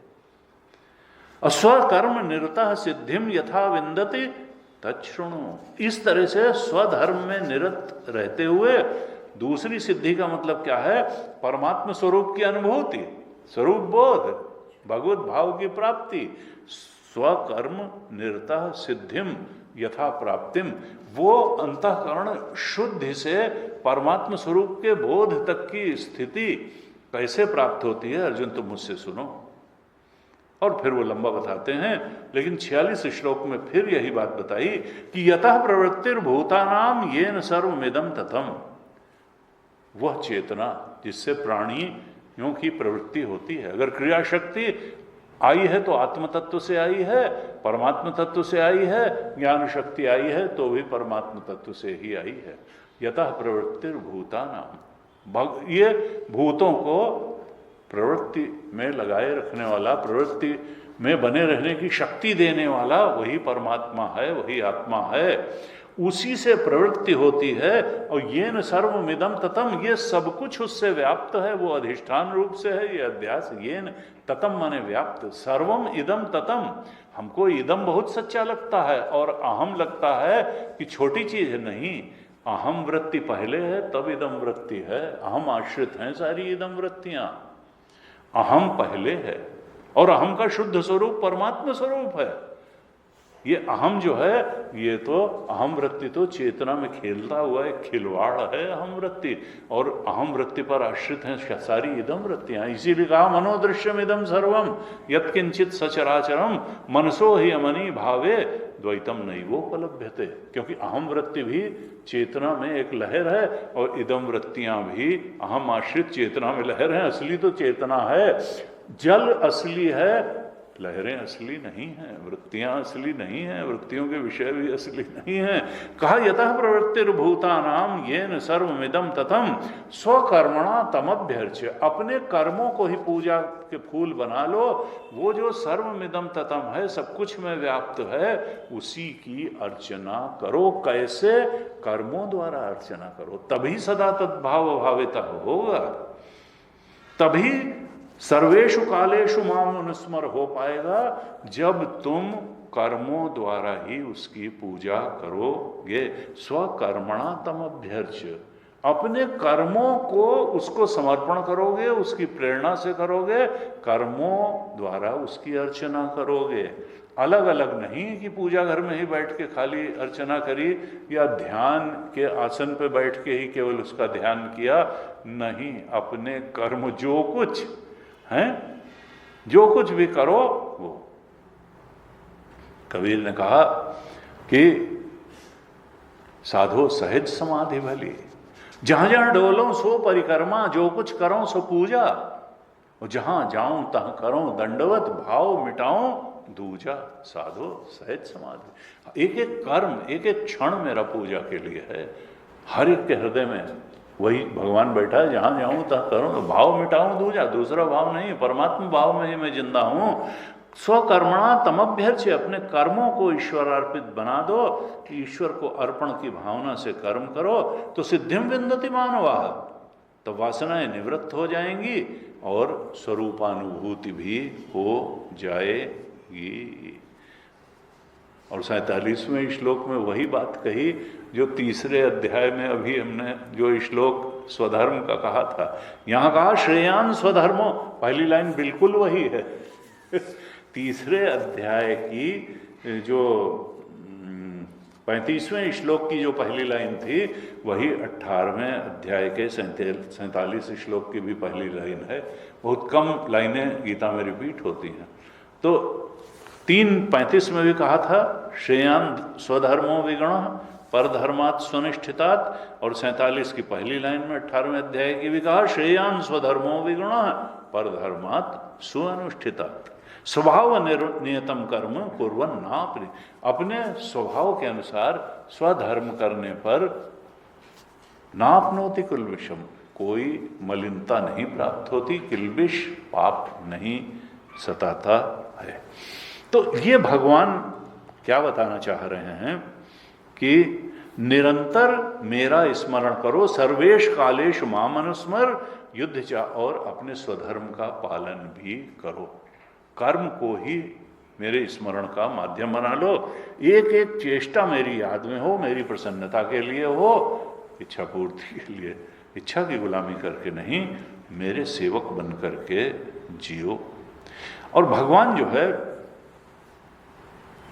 स्वकर्म निरतः सिद्धिम यथा विंदति तच्छृणु। इस तरह से स्वधर्म में निरत रहते हुए दूसरी सिद्धि का मतलब क्या है? परमात्मा स्वरूप की अनुभूति, स्वरूप बोध, भगवत भाव की प्राप्ति। स्वकर्म निरतः सिद्धिम यथा प्राप्तिम, वो अंतःकरण शुद्धि से परमात्मा स्वरूप के बोध तक की स्थिति कैसे प्राप्त होती है? अर्जुन तुम मुझसे सुनो। और फिर वो लंबा बताते हैं, लेकिन 46 श्लोक में फिर यही बात बताई कि यतः प्रवृत्तिर्भूतानाम येन सर्वमिदं ततम। वह चेतना जिससे प्राणी यूं की प्रवृत्ति होती है। अगर क्रिया शक्ति आई है तो आत्म तत्व से आई है, परमात्म तत्व से आई है, ज्ञान शक्ति आई है तो भी परमात्म तत्व से ही आई है। यतः प्रवृत्तिर्भूतानाम, ये भूतों को प्रवृत्ति में लगाए रखने वाला, प्रवृत्ति में बने रहने की शक्ति देने वाला वही परमात्मा है, वही आत्मा है। उसी से प्रवृत्ति होती है। और ये न सर्वमिदम ततम, ये सब कुछ उससे व्याप्त है, वो अधिष्ठान रूप से है। ये अध्यास ये न ततम माने व्याप्त, सर्वम इदम ततम। हमको इदम बहुत सच्चा लगता है और अहम लगता है कि छोटी चीज है। नहीं, अहम वृत्ति पहले है तब इदम वृत्ति है। अहम आश्रित हैं सारी इदम वृत्तियां, अहम पहले है। और अहम का शुद्ध स्वरूप परमात्मा स्वरूप है। ये अहम जो है, ये तो अहम वृत्ति तो चेतना में खेलता हुआ एक खिलवाड़ है अहम वृत्ति, और अहम वृत्ति पर आश्रित हैं सारी इदम वृत्तियां। इसीलिए कहा मनोदृश्यम इदम सर्वम यत्किंचित सचराचरम मनसो ही अमनी भावे द्वैतम नैवोपलभ्यते। क्योंकि अहम वृत्ति भी चेतना में एक लहर है और इदम वृत्तियां भी अहम आश्रित चेतना में लहर है। असली तो चेतना है, जल असली है, लहरें असली नहीं हैं, वृत्तियां असली नहीं हैं, वृत्तियों के विषय भी असली नहीं हैं। कहा यतः प्रवृत्तिर्भूतानाम येन सर्वमिदं ततम स्वकर्मणा तमभ्यर्च, अपने कर्मों को ही पूजा के फूल बना लो। वो जो सर्वमिदं ततम है, सब कुछ में व्याप्त है, उसी की अर्चना करो। कैसे? कर्मों द्वारा अर्चना करो, तभी सदा तद्भाव भाविता होगा, तभी सर्वेषु कालेषु माम अनुस्मर हो पाएगा, जब तुम कर्मों द्वारा ही उसकी पूजा करोगे। स्वकर्मणा तमभ्यर्च, अपने कर्मों को उसको समर्पण करोगे, उसकी प्रेरणा से करोगे, कर्मों द्वारा उसकी अर्चना करोगे। अलग अलग नहीं कि पूजा घर में ही बैठ के खाली अर्चना करी या ध्यान के आसन पे बैठ के ही केवल उसका ध्यान किया। नहीं, अपने कर्म जो कुछ हैं, जो कुछ भी करो वो। कबीर ने कहा कि साधो सहज समाधि भली, जहां जहां डोलो सो परिक्रमा, जो कुछ करो सो पूजा, और जहां जाऊं तहां करो दंडवत, भाव मिटाऊं दूजा। साधो सहज समाधि, एक एक कर्म, एक एक क्षण मेरा पूजा के लिए है। हर एक के हृदय में वही भगवान बैठा है, जहां जाऊं तहां करूं, भाव मिटाऊं दूजा, दूसरा भाव नहीं, परमात्मा भाव में ही मैं जिंदा हूं। स्वकर्मणा तमभ्यर्च, अपने कर्मों को ईश्वर अर्पित बना दो, ईश्वर को अर्पण की भावना से कर्म करो तो सिद्धिम विन्दति मानवाः, तो वासनाएं निवृत्त हो जाएंगी और स्वरूपानुभूति भी हो जाएगी। और 47वें श्लोक में वही बात कही जो तीसरे अध्याय में अभी हमने जो श्लोक स्वधर्म का कहा था। यहां कहा श्रेयान स्वधर्मो, पहली लाइन बिल्कुल वही है। तीसरे अध्याय की जो 35वें श्लोक की जो पहली लाइन थी, वही 18वें अध्याय के 47 श्लोक की भी पहली लाइन है। बहुत कम लाइनें गीता में रिपीट होती हैं। तो 3:35 में भी कहा था श्रेयान स्वधर्मो विगणः परधर्मात् स्वनिष्ठितात्, और 47 की पहली लाइन में 18वें अध्याय की भी कहा श्रेयान स्वधर्मो विगणः परधर्मात् स्वनुष्ठितात्। स्वभाव नियतम कर्म कुर्वन् नाप्रि, अपने स्वभाव के अनुसार स्वधर्म करने पर नाप्नोति किल्बिषम, कोई मलिनता नहीं प्राप्त होती, किल्बिष पाप नहीं सताता है। तो ये भगवान क्या बताना चाह रहे हैं कि निरंतर मेरा स्मरण करो, सर्वेश कालेश माम अनुस्मर युद्ध चा, और अपने स्वधर्म का पालन भी करो। कर्म को ही मेरे स्मरण का माध्यम बना लो, एक एक चेष्टा मेरी याद में हो, मेरी प्रसन्नता के लिए हो, इच्छा पूर्ति के लिए, इच्छा की गुलामी करके नहीं, मेरे सेवक बन करके जियो। और भगवान जो है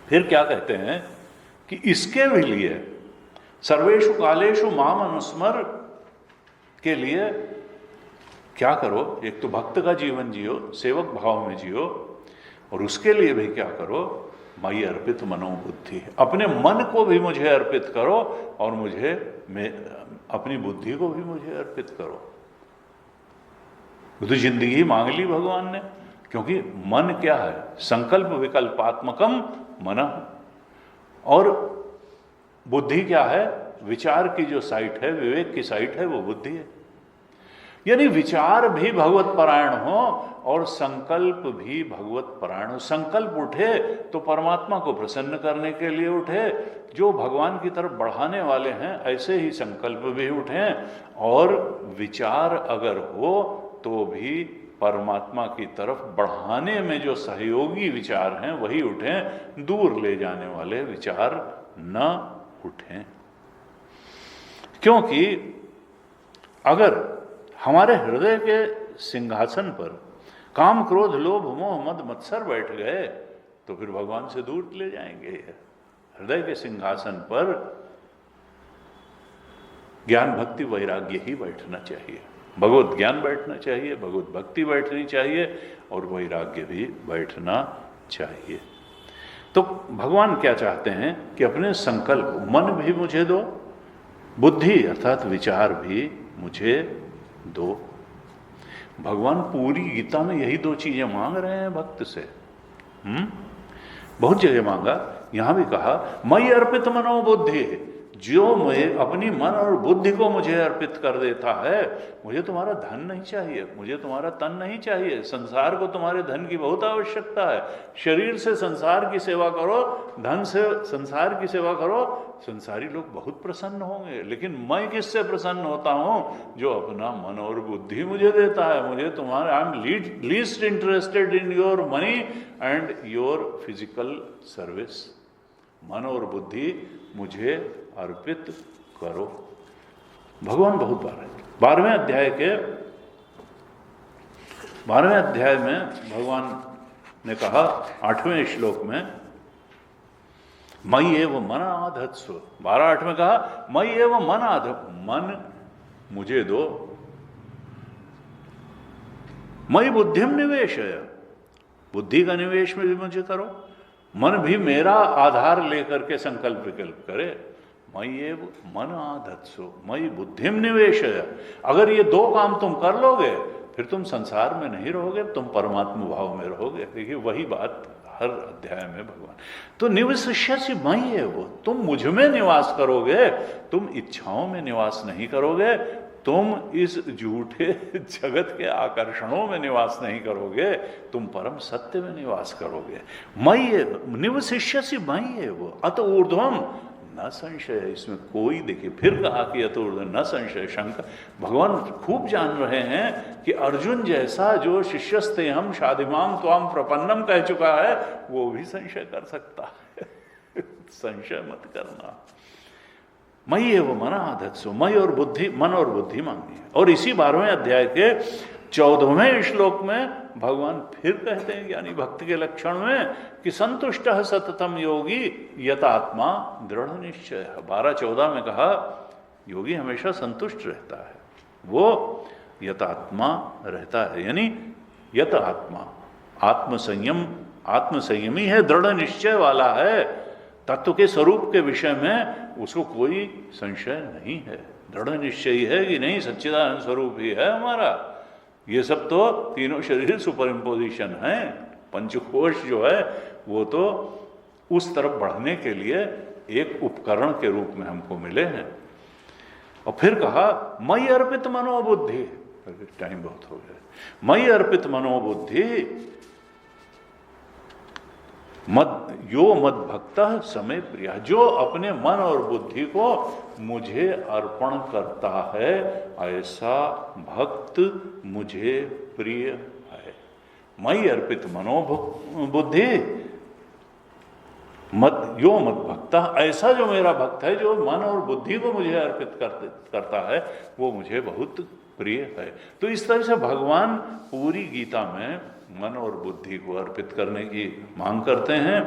फिर क्या कहते हैं कि इसके भी लिए सर्वेषु कालेषु माम अनुस्मर के लिए क्या करो, एक तो भक्त का जीवन जियो, सेवक भाव में जियो, और उसके लिए भी क्या करो, मयि अर्पित मनोबुद्धि, अपने मन को भी मुझे अर्पित करो और मुझे अपनी बुद्धि को भी मुझे अर्पित करो। वो तो जिंदगी मांग ली भगवान ने, क्योंकि मन क्या है? संकल्प विकल्पात्मकम मन। और बुद्धि क्या है? विचार की जो साइट है, विवेक की साइट है, वो बुद्धि है। यानी विचार भी भगवत परायण हो और संकल्प भी भगवत परायण हो। संकल्प उठे तो परमात्मा को प्रसन्न करने के लिए उठे, जो भगवान की तरफ बढ़ाने वाले हैं ऐसे ही संकल्प भी उठें, और विचार अगर हो तो भी परमात्मा की तरफ बढ़ाने में जो सहयोगी विचार हैं वही उठें, दूर ले जाने वाले विचार न उठें। क्योंकि अगर हमारे हृदय के सिंहासन पर काम क्रोध लोभ मोह मद मत्सर बैठ गए तो फिर भगवान से दूर ले जाएंगे। हृदय के सिंहासन पर ज्ञान भक्ति वैराग्य ही बैठना चाहिए। भगवत ज्ञान बैठना चाहिए, भगवत भक्ति बैठनी चाहिए, और वैराग्य भी बैठना चाहिए। तो भगवान क्या चाहते हैं कि अपने संकल्प, मन भी मुझे दो, बुद्धि अर्थात विचार भी मुझे दो। भगवान पूरी गीता में यही दो चीजें मांग रहे हैं भक्त से। बहुत जगह मांगा, यहां भी कहा मयि अर्पित मनोबुद्धि, जो मैं अपनी मन और बुद्धि को मुझे अर्पित कर देता है, मुझे तुम्हारा धन नहीं चाहिए, मुझे तुम्हारा तन नहीं चाहिए, संसार को तुम्हारे धन की बहुत आवश्यकता है, शरीर से संसार की सेवा करो, धन से संसार की सेवा करो, संसारी लोग बहुत प्रसन्न होंगे, लेकिन मैं किससे प्रसन्न होता हूं? जो अपना मन और बुद्धि मुझे देता है। मुझे तुम्हारा, I am least interested in your money and your physical service. मन और बुद्धि मुझे अर्पित करो। भगवान बहुत बार है। 12वें अध्याय में भगवान ने कहा 8वें श्लोक में, मयि एव मन आधत्स्व। 12:8 में कहा मयि एव मन आध, मन मुझे दो, मयि बुद्धिम निवेशय, बुद्धि का निवेश में भी मुझे करो, मन भी मेरा आधार लेकर के संकल्प विकल्प करे। मयि एव मन आधत्स्व मयि बुद्धिम निवेशय। अगर ये दो काम तुम कर लोगे फिर तुम संसार में नहीं रहोगे, तुम परमात्मा भाव में रहोगे। देखिए वही बात हर अध्याय में भगवान। तो निवसिष्यसि मयि है, वो तुम मुझ में निवास करोगे, तुम इच्छाओं में निवास नहीं करोगे, तुम इस झूठे जगत के आकर्षणों में निवास नहीं करोगे, तुम परम सत्य में निवास करोगे। मयि निवसिष्यसि मयि है वो अत ऊर्ध्वम न संशय। इसमें कोई, देखिए फिर कहा कि अत ऊर्ध्वम न संशय, शंका। भगवान खूब जान रहे हैं कि अर्जुन जैसा जो शिष्यस्ते हम शादिमाम त्वाम प्रपन्नम कह चुका है, वो भी संशय कर सकता है। संशय मत करना। मयि एव मन आधत्स्व, मयि और बुद्धि, मन और बुद्धि मांगनी है। और इसी 12वें अध्याय के 14वें श्लोक में भगवान फिर कहते हैं ज्ञानी भक्त के लक्षण में कि संतुष्ट सततम योगी यतात्मा दृढ़ निश्चय। 12-14 में कहा योगी हमेशा संतुष्ट रहता है, वो यतात्मा रहता है, यानी यत आत्मा, आत्मसंयमी है, दृढ़ निश्चय वाला है, तत्व के स्वरूप के विषय में उसको कोई संशय नहीं है। दृढ़ निश्चयी है कि नहीं सच्चिदानंद स्वरूप ही है हमारा। ये सब तो तीनों शरीर सुपर इम्पोजिशन है, पंचकोश जो है वो तो उस तरफ बढ़ने के लिए एक उपकरण के रूप में हमको मिले हैं। और फिर कहा मयि अर्पित मनोबुद्धि, टाइम बहुत हो गया, मयि अर्पित मनोबुद्धि यो मद भक्त समय प्रिया। जो अपने मन और बुद्धि को मुझे अर्पण करता है ऐसा भक्त मुझे प्रिय है। मयि अर्पित मनोबुद्धि यो मद भक्त, ऐसा जो मेरा भक्त है, जो मन और बुद्धि को मुझे अर्पित करता है, वो मुझे बहुत प्रिय है। तो इस तरह से भगवान पूरी गीता में मन और बुद्धि को अर्पित करने की मांग करते हैं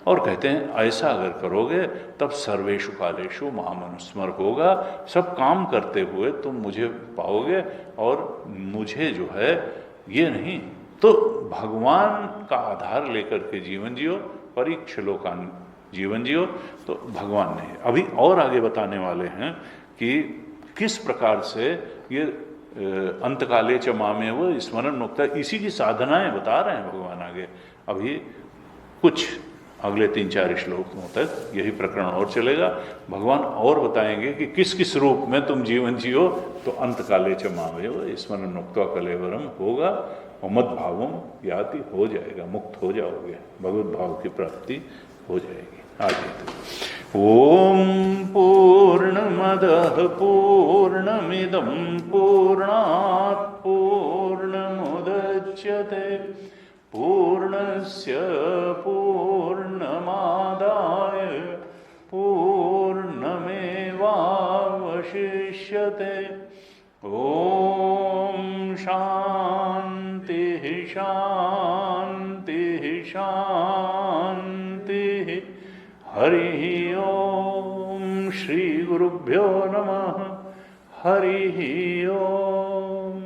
और कहते हैं ऐसा अगर करोगे तब सर्वेषु कालेषु माम अनुस्मर होगा। सब काम करते हुए तुम मुझे पाओगे और मुझे जो है ये नहीं। तो भगवान का आधार लेकर के जीवन जियो, परीक्षलोकान जीवन जियो। तो भगवान ने अभी और आगे बताने वाले हैं कि किस प्रकार से ये अंतकाले च मामेव स्मरण मुक्ता, इसी की साधनाएं बता रहे हैं भगवान आगे। अभी कुछ अगले 3-4 श्लोकों तक यही प्रकरण और चलेगा। भगवान और बताएंगे कि किस किस रूप में तुम जीवन जियो तो अंतकाले च मामेव स्मरण मुक्ता कलेवरम होगा, और मद भावम याति हो जाएगा, मुक्त हो जाओगे, भगवत भाव की प्राप्ति हो जाएगी। आगे ओम पूर्णमदः पूर्णमिदं पूर्णात् पूर्णमुदच्यते पूर्णस्य पूर्णमादाय पूर्णमेवावशिष्यते। ओम शांति शांति शांति। हरि ओम। श्री गुरुभ्यो नमः। हरि ओम।